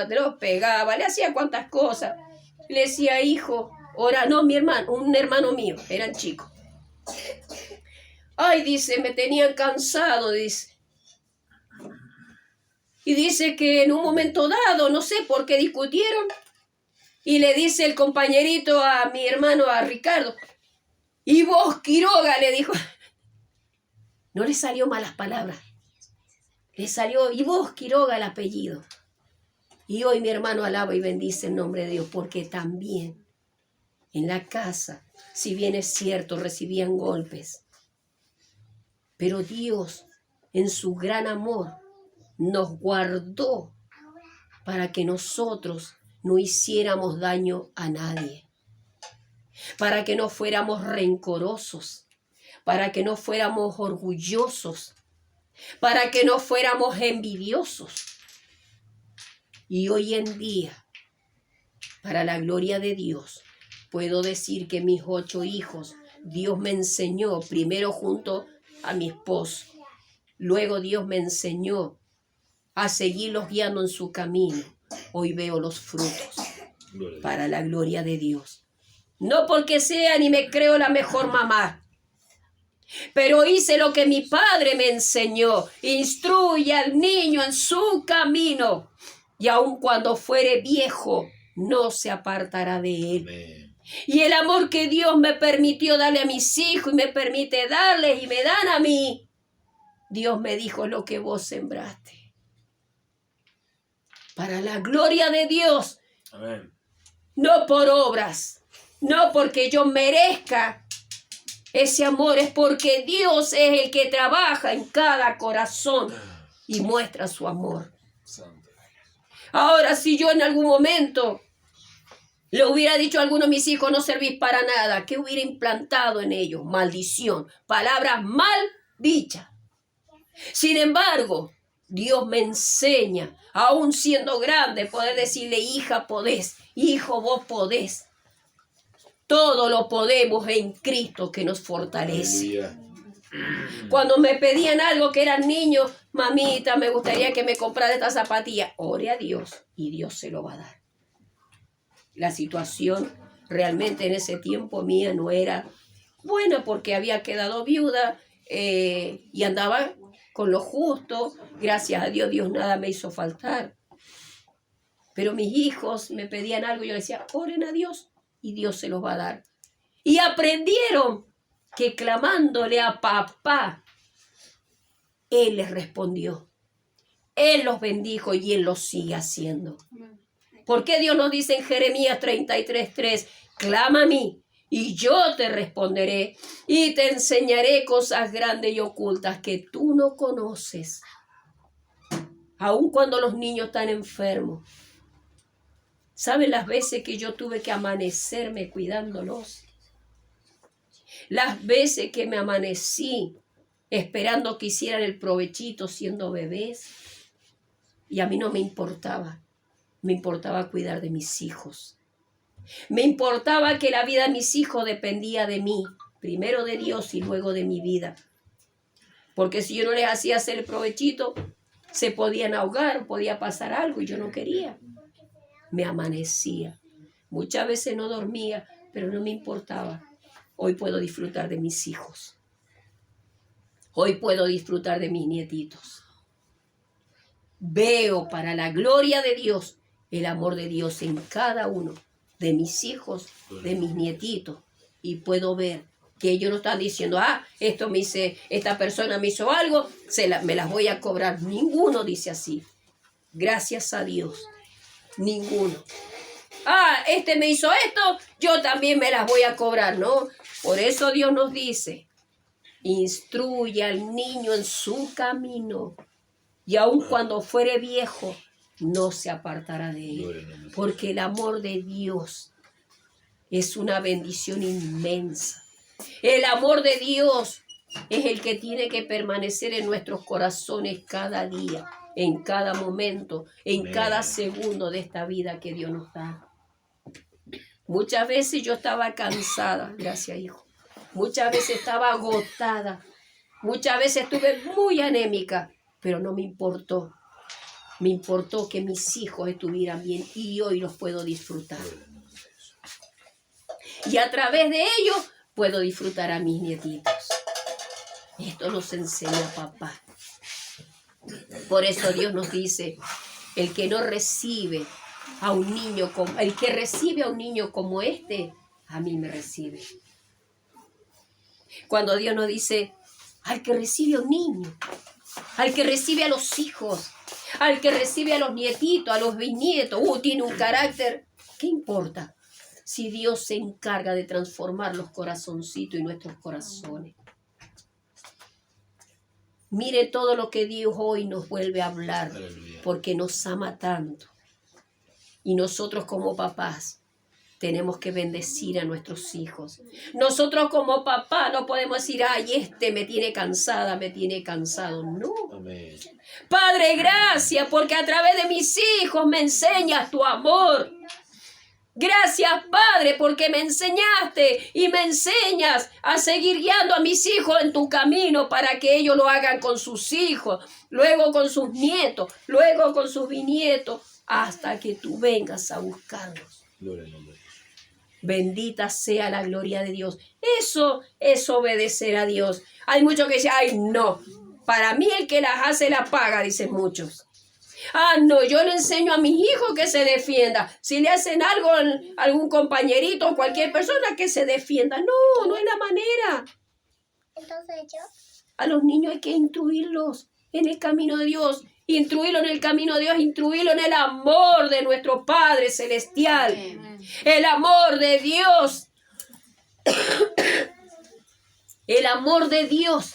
lo pegaba, le hacía cuantas cosas. Le decía, hijo, ora, no, un hermano mío, eran chicos. Ay, dice, me tenían cansado, dice. Y dice que en un momento dado, no sé por qué discutieron, y le dice el compañerito a mi hermano, a Ricardo, y vos, Quiroga, le dijo. No le salió malas palabras. Le salió, y vos, Quiroga, el apellido. Y hoy mi hermano alaba y bendice el nombre de Dios, porque también en la casa, si bien es cierto, recibían golpes, pero Dios en su gran amor nos guardó para que nosotros no hiciéramos daño a nadie, para que no fuéramos rencorosos, para que no fuéramos orgullosos, para que no fuéramos envidiosos. Y hoy en día, para la gloria de Dios, puedo decir que mis 8 hijos, Dios me enseñó, primero junto a mi esposo, luego Dios me enseñó a seguirlos guiando en su camino. Hoy veo los frutos para la gloria de Dios. No porque sea ni me creo la mejor mamá, pero hice lo que mi padre me enseñó. Instruye al niño en su camino, y aun cuando fuere viejo, no se apartará de él. Amén. Y el amor que Dios me permitió darle a mis hijos y me permite darles y me dan a mí, Dios me dijo: lo que vos sembraste. Para la gloria de Dios. Amén. No por obras, no porque yo merezca ese amor, es porque Dios es el que trabaja en cada corazón y muestra su amor. Santo. Ahora, si yo en algún momento le hubiera dicho a alguno de mis hijos: no servís para nada, ¿qué hubiera implantado en ellos? Maldición, palabras mal dichas. Sin embargo, Dios me enseña, aún siendo grande, poder decirle: hija, podés, hijo, vos podés. Todo lo podemos en Cristo que nos fortalece. Aleluya. Cuando me pedían algo, que eran niños: mamita, me gustaría que me comprara esta zapatilla. Ore a Dios y Dios se lo va a dar. La situación realmente en ese tiempo mía no era buena, porque había quedado viuda y andaba con lo justo. Gracias a Dios, Dios nada me hizo faltar. Pero mis hijos me pedían algo y yo les decía: oren a Dios y Dios se los va a dar. Y aprendieron que clamándole a papá, Él les respondió. Él los bendijo y Él los sigue haciendo. ¿Por qué Dios nos dice en Jeremías 33:3? Clama a mí y yo te responderé y te enseñaré cosas grandes y ocultas que tú no conoces. Aun cuando los niños están enfermos. ¿Saben las veces que yo tuve que amanecerme cuidándolos? Las veces que me amanecí esperando que hicieran el provechito siendo bebés. Y a mí no me importaba. Me importaba cuidar de mis hijos. Me importaba que la vida de mis hijos dependía de mí. Primero de Dios y luego de mi vida. Porque si yo no les hacía hacer el provechito, se podían ahogar, podía pasar algo y yo no quería. Me amanecía. Muchas veces no dormía, pero no me importaba. Hoy puedo disfrutar de mis hijos. Hoy puedo disfrutar de mis nietitos. Veo para la gloria de Dios el amor de Dios en cada uno de mis hijos, de mis nietitos. Y puedo ver que ellos no están diciendo: esto me hice, esta persona me hizo algo, me las voy a cobrar. Ninguno dice así. Gracias a Dios. Ninguno. Este me hizo esto, yo también me las voy a cobrar, ¿no? Por eso Dios nos dice: instruye al niño en su camino, y aun cuando fuere viejo, no se apartará de él. Porque el amor de Dios es una bendición inmensa. El amor de Dios es el que tiene que permanecer en nuestros corazones cada día, en cada momento, en cada segundo de esta vida que Dios nos da. Muchas veces yo estaba cansada, gracias hijo. Muchas veces estaba agotada. Muchas veces estuve muy anémica, pero no me importó. Me importó que mis hijos estuvieran bien y hoy los puedo disfrutar. Y a través de ellos puedo disfrutar a mis nietitos. Esto nos enseña papá. Por eso Dios nos dice: el que no recibe a un niño como, el que recibe a un niño como este, a mí me recibe. Cuando Dios nos dice: al que recibe a un niño, al que recibe a los hijos, al que recibe a los nietitos, a los bisnietos, tiene un carácter. ¿Qué importa? Si Dios se encarga de transformar los corazoncitos y nuestros corazones. Mire todo lo que Dios hoy nos vuelve a hablar, Aleluya. porque nos ama tanto. Y nosotros como papás tenemos que bendecir a nuestros hijos. Nosotros como papá no podemos decir, ay, este me tiene cansada, me tiene cansado. No. Amén. Padre, gracias, porque a través de mis hijos me enseñas tu amor. Gracias, Padre, porque me enseñaste y me enseñas a seguir guiando a mis hijos en tu camino para que ellos lo hagan con sus hijos, luego con sus nietos, luego con sus bisnietos, hasta que tú vengas a buscarlos. Gloria al nombre de Jesús. Bendita sea la gloria de Dios. Eso es obedecer a Dios. Hay muchos que dicen, ay, no, para mí el que las hace la paga, dicen muchos. Ah, no, yo le enseño a mis hijos que se defienda. Si le hacen algo a algún compañerito o cualquier persona, que se defienda. No, no es la manera. Entonces yo. A los niños hay que instruirlos en el camino de Dios. Instruirlo en el camino de Dios, instruirlo en el amor de nuestro Padre Celestial. El amor de Dios. El amor de Dios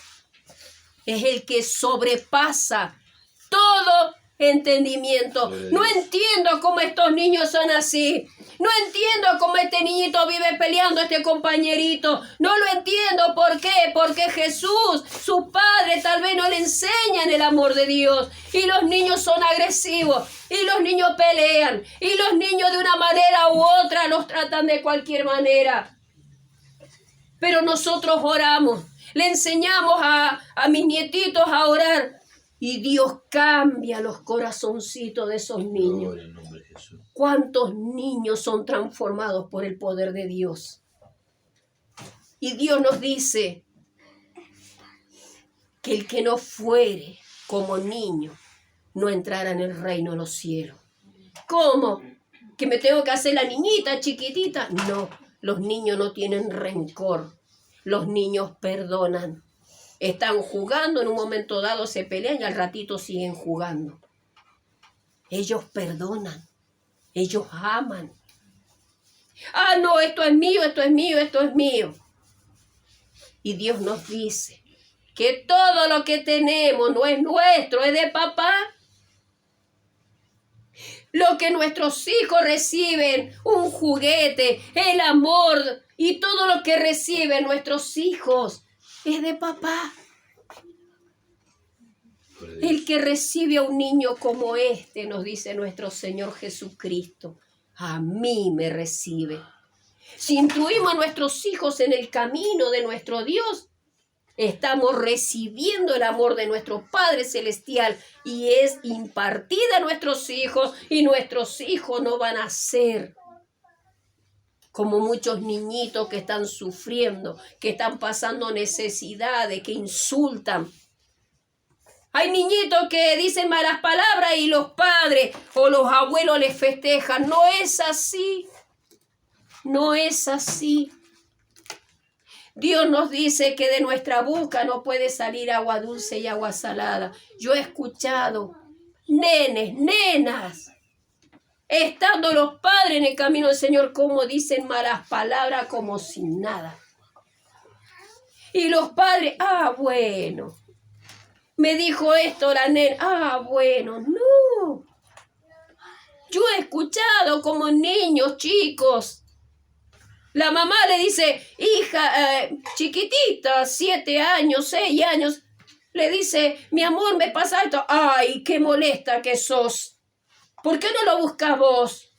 es el que sobrepasa todo entendimiento. No entiendo cómo estos niños son así. No entiendo cómo este niñito vive peleando, este compañerito. No lo entiendo. ¿Por qué? Porque Jesús, su padre, tal vez no le enseñan el amor de Dios. Y los niños son agresivos. Y los niños pelean. Y los niños de una manera u otra los tratan de cualquier manera. Pero nosotros oramos. Le enseñamos a mis nietitos a orar. Y Dios cambia los corazoncitos de esos niños. Gloria al nombre de Jesús. ¿Cuántos niños son transformados por el poder de Dios? Y Dios nos dice que el que no fuere como niño no entrará en el reino de los cielos. ¿Cómo? ¿Que me tengo que hacer la niñita chiquitita? No, los niños no tienen rencor. Los niños perdonan. Están jugando, en un momento dado se pelean y al ratito siguen jugando. Ellos perdonan. Ellos aman. Ah, no, esto es mío, esto es mío, esto es mío. Y Dios nos dice que todo lo que tenemos no es nuestro, es de papá. Lo que nuestros hijos reciben, un juguete, el amor y todo lo que reciben nuestros hijos es de papá. El que recibe a un niño como este, nos dice nuestro Señor Jesucristo, a mí me recibe. Si instruimos a nuestros hijos en el camino de nuestro Dios, estamos recibiendo el amor de nuestro Padre Celestial y es impartida a nuestros hijos y nuestros hijos no van a ser como muchos niñitos que están sufriendo, que están pasando necesidades, que insultan. Hay niñitos que dicen malas palabras y los padres o los abuelos les festejan. No es así. No es así. Dios nos dice que de nuestra boca no puede salir agua dulce y agua salada. Yo he escuchado nenes, nenas, estando los padres en el camino del Señor, como dicen malas palabras como sin nada. Y los padres, bueno, me dijo esto la nena, bueno, no. Yo he escuchado como niños chicos. La mamá le dice, hija, chiquitita, 7 años, 6 años, le dice, mi amor, me pasa esto. Ay, qué molesta que sos. ¿Por qué no lo buscas vos?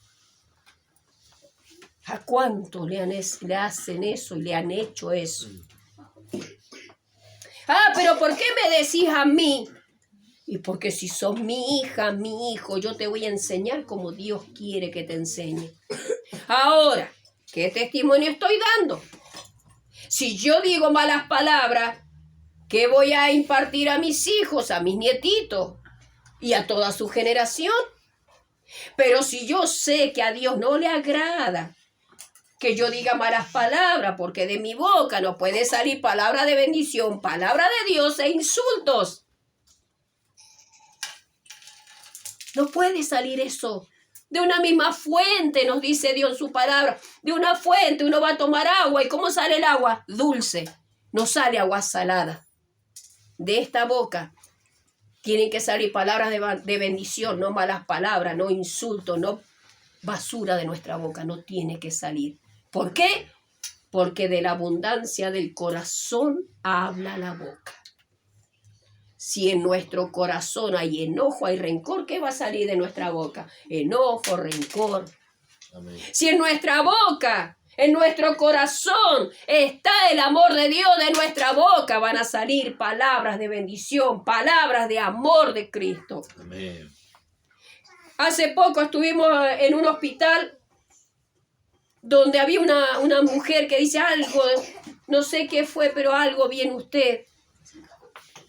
¿A cuánto le hacen eso y le han hecho eso? Pero ¿por qué me decís a mí? Y porque si sos mi hija, mi hijo, yo te voy a enseñar como Dios quiere que te enseñe. Ahora, ¿qué testimonio estoy dando? Si yo digo malas palabras, ¿qué voy a impartir a mis hijos, a mis nietitos y a toda su generación? Pero si yo sé que a Dios no le agrada que yo diga malas palabras, porque de mi boca no puede salir palabra de bendición, palabra de Dios e insultos. No puede salir eso. De una misma fuente, nos dice Dios en su palabra. De una fuente uno va a tomar agua. ¿Y cómo sale el agua? Dulce. No sale agua salada. De esta boca tienen que salir palabras de bendición, no malas palabras, no insultos, no basura de nuestra boca. No tiene que salir. ¿Por qué? Porque de la abundancia del corazón habla la boca. Si en nuestro corazón hay enojo, hay rencor, ¿qué va a salir de nuestra boca? Enojo, rencor. Amén. Si en nuestra boca, en nuestro corazón está el amor de Dios, de nuestra boca van a salir palabras de bendición, palabras de amor de Cristo. Amén. Hace poco estuvimos en un hospital donde había una mujer que dice algo, no sé qué fue, pero algo vi en usted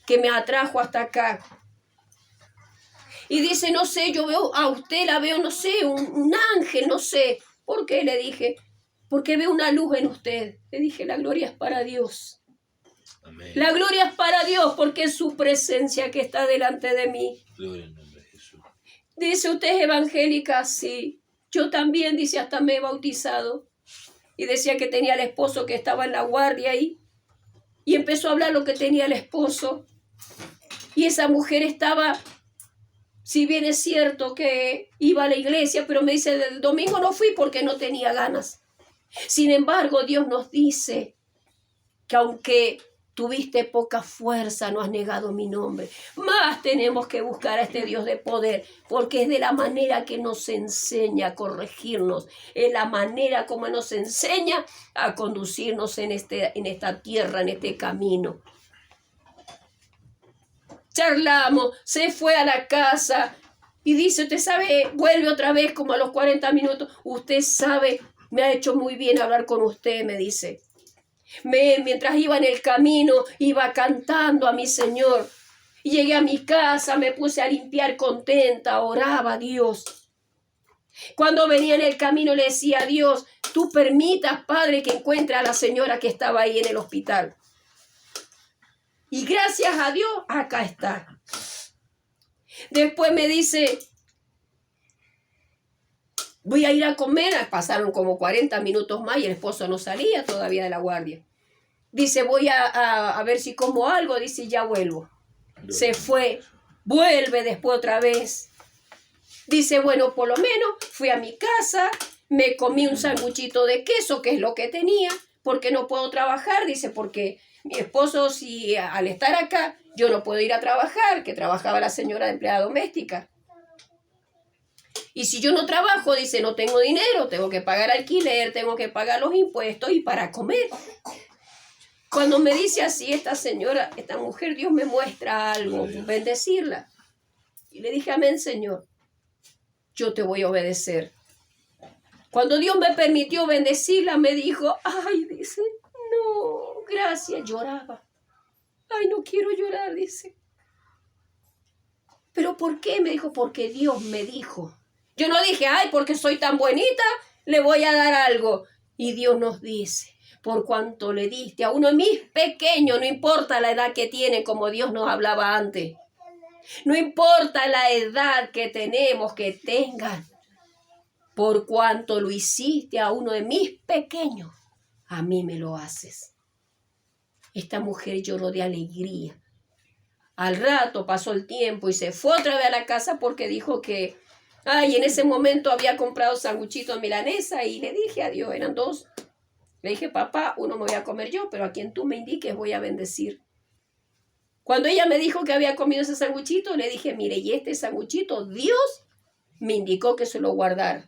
que me atrajo hasta acá. Y dice, no sé, yo veo a usted, la veo, no sé, un ángel, no sé. ¿Por qué? Le dije, porque veo una luz en usted. Le dije, la gloria es para Dios. Amén. La gloria es para Dios porque es su presencia que está delante de mí. Gloria en nombre de Jesús. Dice, ¿usted es evangélica? Sí. Yo también, dice, hasta me he bautizado. Y decía que tenía el esposo que estaba en la guardia ahí. Y empezó a hablar lo que tenía el esposo. Y esa mujer estaba, si bien es cierto que iba a la iglesia, pero me dice, el domingo no fui porque no tenía ganas. Sin embargo, Dios nos dice que aunque tuviste poca fuerza, no has negado mi nombre. Más tenemos que buscar a este Dios de poder, porque es de la manera que nos enseña a corregirnos, es la manera como nos enseña a conducirnos en esta tierra, en este camino. Charlamos, se fue a la casa y dice, usted sabe, vuelve otra vez como a los 40 minutos. Usted sabe, me ha hecho muy bien hablar con usted, me dice. Mientras iba en el camino, iba cantando a mi Señor. Y llegué a mi casa, me puse a limpiar contenta, oraba a Dios. Cuando venía en el camino le decía a Dios, tú permitas, Padre, que encuentre a la señora que estaba ahí en el hospital. Y gracias a Dios, acá está. Después me dice, voy a ir a comer. Pasaron como 40 minutos más y el esposo no salía todavía de la guardia. Dice, voy a ver si como algo. Dice, ya vuelvo. Se fue, vuelve después otra vez. Dice, bueno, por lo menos fui a mi casa, me comí un sanguchito de queso, que es lo que tenía, porque no puedo trabajar. Dice, porque mi esposo, si al estar acá, yo no puedo ir a trabajar, que trabajaba la señora de empleada doméstica. Y si yo no trabajo, dice, no tengo dinero, tengo que pagar alquiler, tengo que pagar los impuestos y para comer. Cuando me dice así esta señora, esta mujer, Dios me muestra algo, bendecirla. Y le dije, amén, Señor, yo te voy a obedecer. Cuando Dios me permitió bendecirla, me dijo, ay, dice, no, gracias, lloraba. Ay, no quiero llorar, dice. ¿Pero por qué? Me dijo, porque Dios me dijo. Yo no dije, ay, porque soy tan bonita, le voy a dar algo. Y Dios nos dice, por cuanto le diste a uno de mis pequeños, no importa la edad que tiene, como Dios nos hablaba antes. No importa la edad que tenemos, que tengan. Por cuanto lo hiciste a uno de mis pequeños, a mí me lo haces. Esta mujer lloró de alegría. Al rato pasó el tiempo y se fue otra vez a la casa porque dijo que, ay, en ese momento había comprado sanguchitos de milanesa y le dije a Dios, eran 2. Le dije, papá, uno me voy a comer yo, pero a quien tú me indiques voy a bendecir. Cuando ella me dijo que había comido ese sanguchito, le dije, mire, y este sanguchito, Dios me indicó que se lo guardara.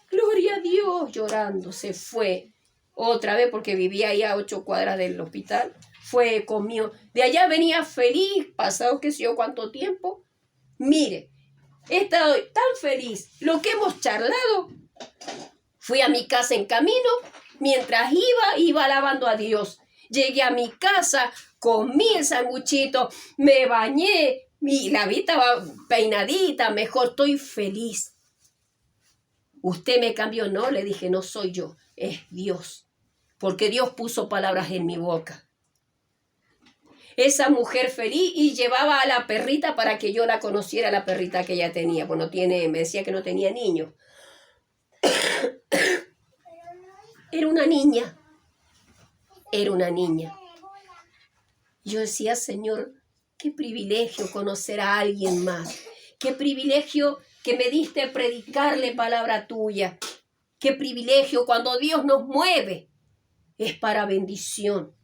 Gloria a Dios, llorando, se fue. Otra vez, porque vivía ahí a 8 cuadras del hospital, fue, comió. De allá venía feliz, pasado qué sé yo cuánto tiempo. Mire, he estado tan feliz. Lo que hemos charlado, fui a mi casa en camino, mientras iba alabando a Dios. Llegué a mi casa, comí el sanguchito, me bañé, la vi estaba peinadita, mejor, estoy feliz. Usted me cambió, no, le dije, no soy yo, es Dios. Porque Dios puso palabras en mi boca. esa mujer feliz y llevaba a la perrita para que yo la conociera, la perrita que ella tenía. Bueno, me decía que no tenía niños. Era una niña. Era una niña. Yo decía, Señor, qué privilegio conocer a alguien más. Qué privilegio que me diste predicarle palabra tuya. Qué privilegio cuando Dios nos mueve. Es para bendición.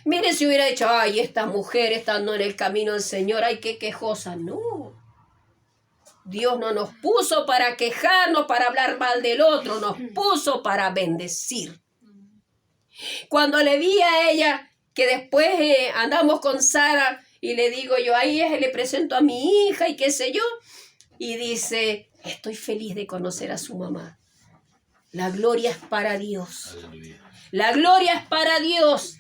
Mire, si hubiera dicho, ay, esta mujer estando en el camino del Señor, ay, qué quejosa. No. Dios no nos puso para quejarnos, para hablar mal del otro. Nos puso para bendecir. Cuando le vi a ella, que después andamos con Sara, y le digo yo, ahí le presento a mi hija y qué sé yo. Y dice, estoy feliz de conocer a su mamá. La gloria es para Dios. Aleluya. La gloria es para Dios.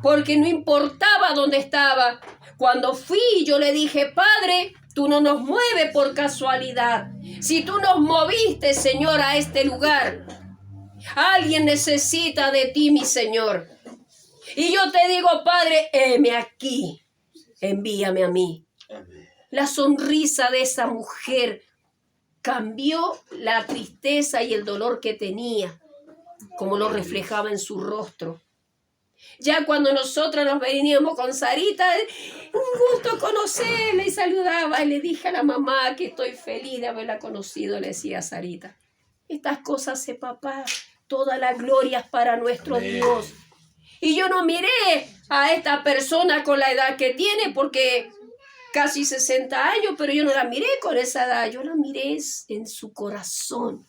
Porque no importaba dónde estaba. Cuando fui, yo le dije, Padre, tú no nos mueves por casualidad. Si tú nos moviste, Señor, a este lugar, alguien necesita de ti, mi Señor. Y yo te digo, Padre, heme aquí. Envíame a mí. Amén. La sonrisa de esa mujer cambió la tristeza y el dolor que tenía, como lo reflejaba en su rostro. Ya cuando nosotros nos veníamos con Sarita, un gusto conocerla, y saludaba y le dije a la mamá que estoy feliz de haberla conocido, le decía a Sarita. Estas cosas hace papá, toda la gloria es para nuestro Amén. Dios. Y yo no miré a esta persona con la edad que tiene, porque casi 60 años, pero yo no la miré con esa edad, yo la miré en su corazón.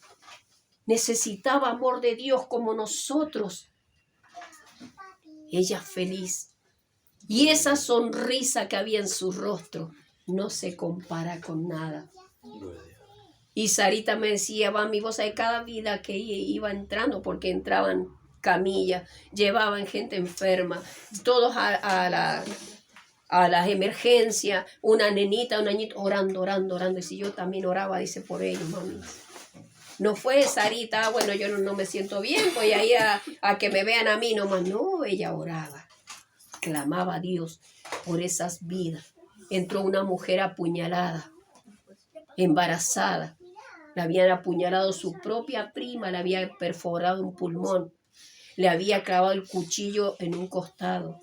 Necesitaba amor de Dios como nosotros. Ella feliz. Y esa sonrisa que había en su rostro no se compara con nada. Gloria a Dios. Y Sarita me decía, mami, vos sabés, cada vida que iba entrando, porque entraban camillas, llevaban gente enferma, todos a las emergencias, una nenita, un añito, orando. Y si yo también oraba, dice, por ellos, mami. No fue Sarita, bueno, yo no me siento bien, voy a ir a que me vean a mí nomás. No, ella oraba, clamaba a Dios por esas vidas. Entró una mujer apuñalada, embarazada. Le habían apuñalado su propia prima, le había perforado un pulmón, le había clavado el cuchillo en un costado.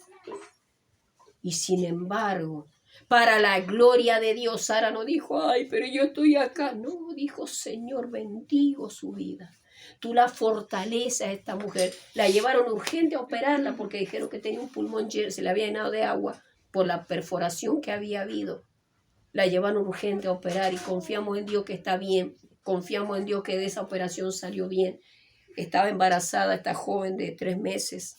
Y sin embargo, para la gloria de Dios, Sara no dijo, ay, pero yo estoy acá. No, dijo, Señor, bendigo su vida. Tú la fortaleces a esta mujer. La llevaron urgente a operarla porque dijeron que tenía un pulmón lleno, se le había llenado de agua por la perforación que había habido. La llevaron urgente a operar y confiamos en Dios que está bien. Confiamos en Dios que de esa operación salió bien. Estaba embarazada esta joven de 3 meses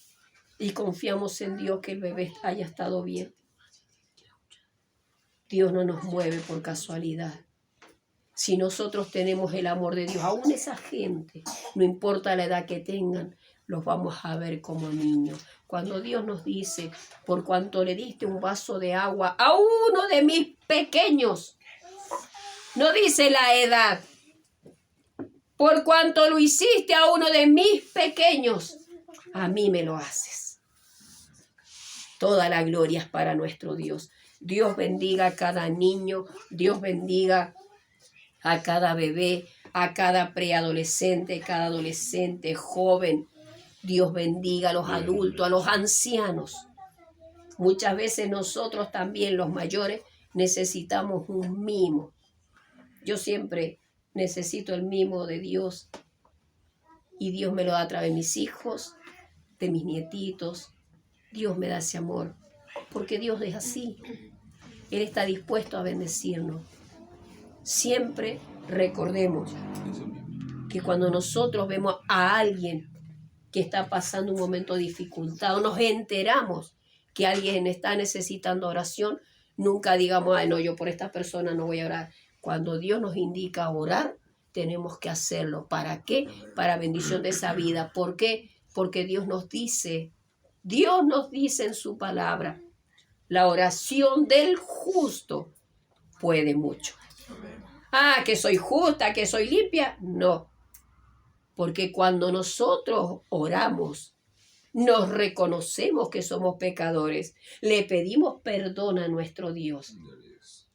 y confiamos en Dios que el bebé haya estado bien. Dios no nos mueve por casualidad. Si nosotros tenemos el amor de Dios, aún esa gente, no importa la edad que tengan, los vamos a ver como niños. Cuando Dios nos dice, por cuanto le diste un vaso de agua a uno de mis pequeños, no dice la edad, por cuanto lo hiciste a uno de mis pequeños, a mí me lo haces. Toda la gloria es para nuestro Dios. Dios bendiga a cada niño, Dios bendiga a cada bebé, a cada preadolescente, cada adolescente, joven. Dios bendiga a los adultos, a los ancianos. Muchas veces nosotros también, los mayores, necesitamos un mimo. Yo siempre necesito el mimo de Dios y Dios me lo da a través de mis hijos, de mis nietitos. Dios me da ese amor, porque Dios es así. Él está dispuesto a bendecirnos. Siempre recordemos que cuando nosotros vemos a alguien que está pasando un momento de dificultad o nos enteramos que alguien está necesitando oración, nunca digamos, ay, no, yo por esta persona no voy a orar. Cuando Dios nos indica orar, tenemos que hacerlo. ¿Para qué? Para bendición de esa vida. ¿Por qué? Porque Dios nos dice en su palabra, la oración del justo puede mucho. Ah, que soy justa, que soy limpia. No, porque cuando nosotros oramos, nos reconocemos que somos pecadores, le pedimos perdón a nuestro Dios.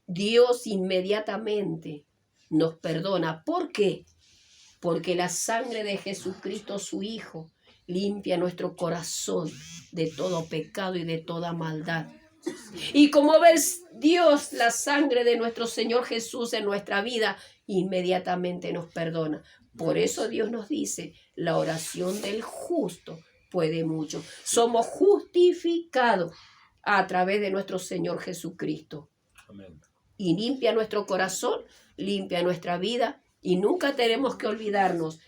Dios inmediatamente nos perdona. ¿Por qué? Porque la sangre de Jesucristo, su Hijo, limpia nuestro corazón de todo pecado y de toda maldad. Y como ve Dios la sangre de nuestro Señor Jesús en nuestra vida, inmediatamente nos perdona. Por eso Dios nos dice, la oración del justo puede mucho. Somos justificados a través de nuestro Señor Jesucristo. Amén. Y limpia nuestro corazón, limpia nuestra vida. Y nunca tenemos que olvidarnos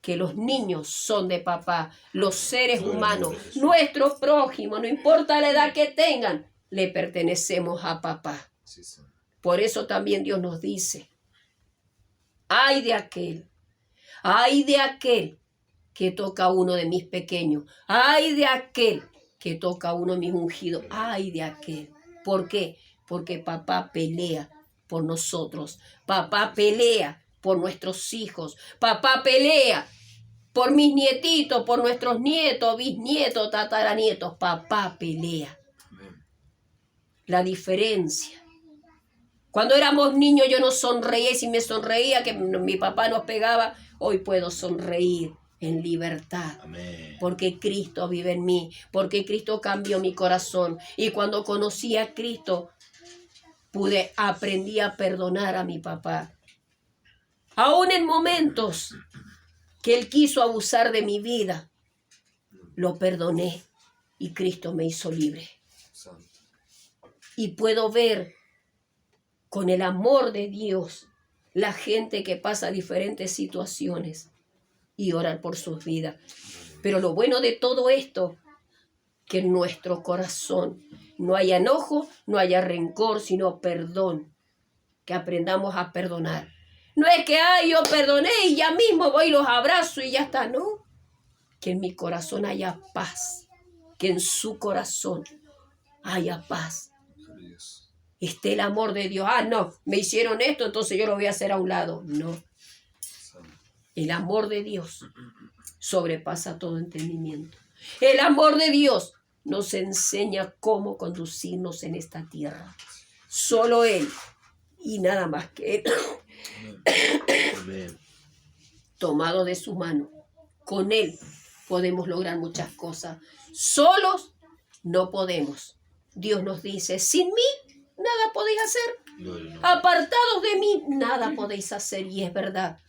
que los niños son de papá, los seres humanos, nuestro prójimo, no importa la edad que tengan, le pertenecemos a papá. Por eso también Dios nos dice, ay de aquel que toca a uno de mis pequeños, ay de aquel que toca a uno de mis ungidos, ay de aquel. ¿Por qué? Porque papá pelea por nosotros, papá pelea por nuestros hijos, papá pelea por mis nietitos, por nuestros nietos, bisnietos, tataranietos, papá pelea. La diferencia. Cuando éramos niños yo no sonreía, y si me sonreía que mi papá nos pegaba, hoy puedo sonreír en libertad. Amén. Porque Cristo vive en mí, porque Cristo cambió mi corazón. Y cuando conocí a Cristo, aprendí a perdonar a mi papá. Aún en momentos que Él quiso abusar de mi vida, lo perdoné y Cristo me hizo libre. Y puedo ver con el amor de Dios la gente que pasa diferentes situaciones y orar por sus vidas. Pero lo bueno de todo esto, que en nuestro corazón no haya enojo, no haya rencor, sino perdón. Que aprendamos a perdonar. No es que, yo perdoné y ya mismo voy y los abrazo y ya está, no. Que en mi corazón haya paz. Que en su corazón haya paz. Esté el amor de Dios. No, me hicieron esto, entonces yo lo voy a hacer a un lado. No. El amor de Dios sobrepasa todo entendimiento. El amor de Dios nos enseña cómo conducirnos en esta tierra. Solo Él y nada más que Él. Amén. Tomado de su mano, con Él podemos lograr muchas cosas. Solos no podemos. Dios nos dice, sin mí nada podéis hacer. Apartados de mí nada podéis hacer. Y es verdad.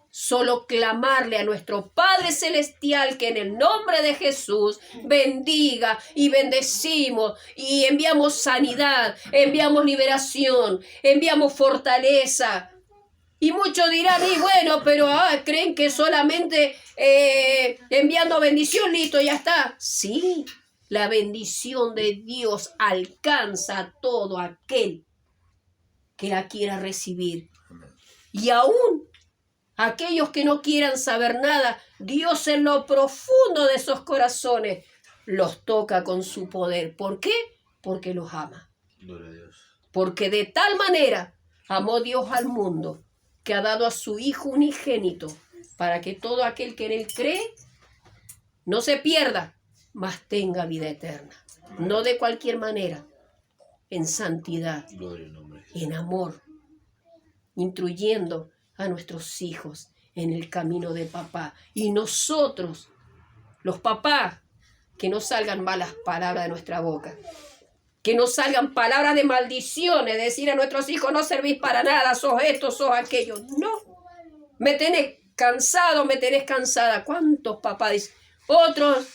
Solo clamarle a nuestro Padre Celestial que en el nombre de Jesús bendiga y bendecimos y enviamos sanidad, enviamos liberación, enviamos fortaleza. Y muchos dirán, y bueno, pero creen que solamente enviando bendición, listo, ya está. Sí, la bendición de Dios alcanza a todo aquel que la quiera recibir. Y aún aquellos que no quieran saber nada, Dios en lo profundo de esos corazones los toca con su poder. ¿Por qué? Porque los ama. Gloria a Dios. Porque de tal manera amó Dios al mundo que ha dado a su Hijo unigénito para que todo aquel que en Él cree no se pierda, mas tenga vida eterna. No de cualquier manera, en santidad, Gloria al nombre de Jesús. en amor, instruyendo a nuestros hijos en el camino de papá. Y nosotros, los papás, que no salgan malas palabras de nuestra boca, que no salgan palabras de maldiciones, decir a nuestros hijos, no servís para nada, sos esto, sos aquello. No, me tenés cansado, me tenés cansada. ¿Cuántos papás dicen? Otros,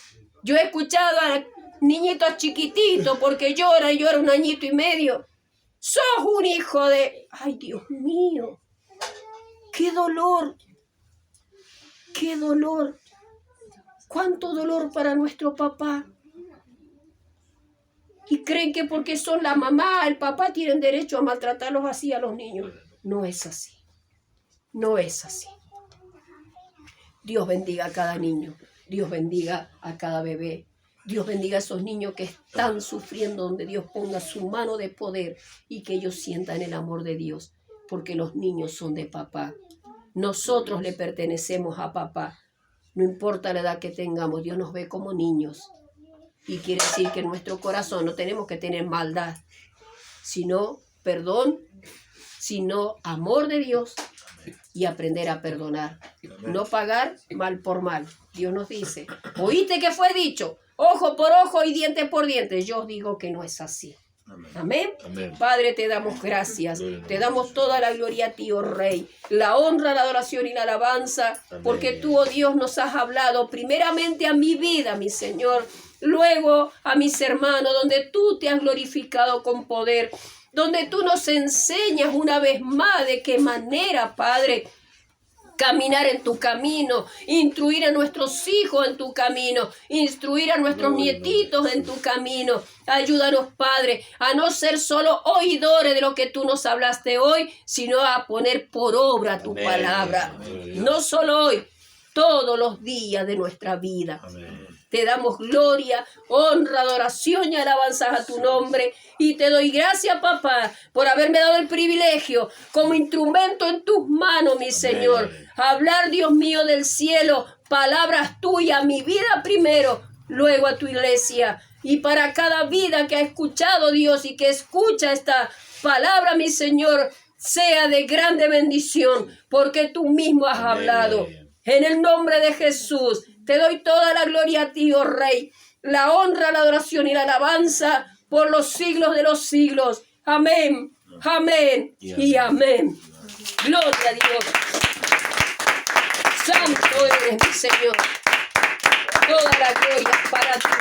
yo he escuchado a niñitos chiquititos porque lloran, yo era 1 añito y medio. Sos un hijo de... ¡Ay, Dios mío! ¡Qué dolor! ¡Qué dolor! ¡Cuánto dolor para nuestro papá! Y creen que porque son la mamá, el papá, tienen derecho a maltratarlos así a los niños. No es así. No es así. Dios bendiga a cada niño. Dios bendiga a cada bebé. Dios bendiga a esos niños que están sufriendo, donde Dios ponga su mano de poder y que ellos sientan el amor de Dios. Porque los niños son de papá. Nosotros le pertenecemos a papá. No importa la edad que tengamos, Dios nos ve como niños. Y quiere decir que en nuestro corazón no tenemos que tener maldad, sino perdón, sino amor de Dios y aprender a perdonar. No pagar mal por mal. Dios nos dice, oíste que fue dicho, ojo por ojo y diente por diente. Yo os digo que no es así. Amén. Amén. Padre, te damos gracias. Te damos toda la gloria a ti, oh Rey. La honra, la adoración y la alabanza. Amén. Porque tú, oh Dios, nos has hablado primeramente a mi vida, mi Señor. Luego a mis hermanos, donde tú te has glorificado con poder. Donde tú nos enseñas una vez más de qué manera, Padre, caminar en tu camino, instruir a nuestros hijos en tu camino, instruir a nuestros nietitos en tu camino. Ayúdanos, Padre, a no ser solo oidores de lo que tú nos hablaste hoy, sino a poner por obra tu Amén. palabra. Amén. No solo hoy, todos los días de nuestra vida. Amén. Te damos gloria, honra, adoración y alabanzas a tu nombre. Y te doy gracias, papá, por haberme dado el privilegio como instrumento en tus manos, mi Señor. Hablar, Dios mío, del cielo, palabras tuyas, mi vida primero, luego a tu iglesia. Y para cada vida que ha escuchado, Dios, y que escucha esta palabra, mi Señor, sea de grande bendición, porque tú mismo has hablado. En el nombre de Jesús, te doy toda la gloria a ti, oh Rey, la honra, la adoración y la alabanza por los siglos de los siglos. Amén, amén y amén. Gloria a Dios. Santo eres, mi Señor. Toda la gloria para ti.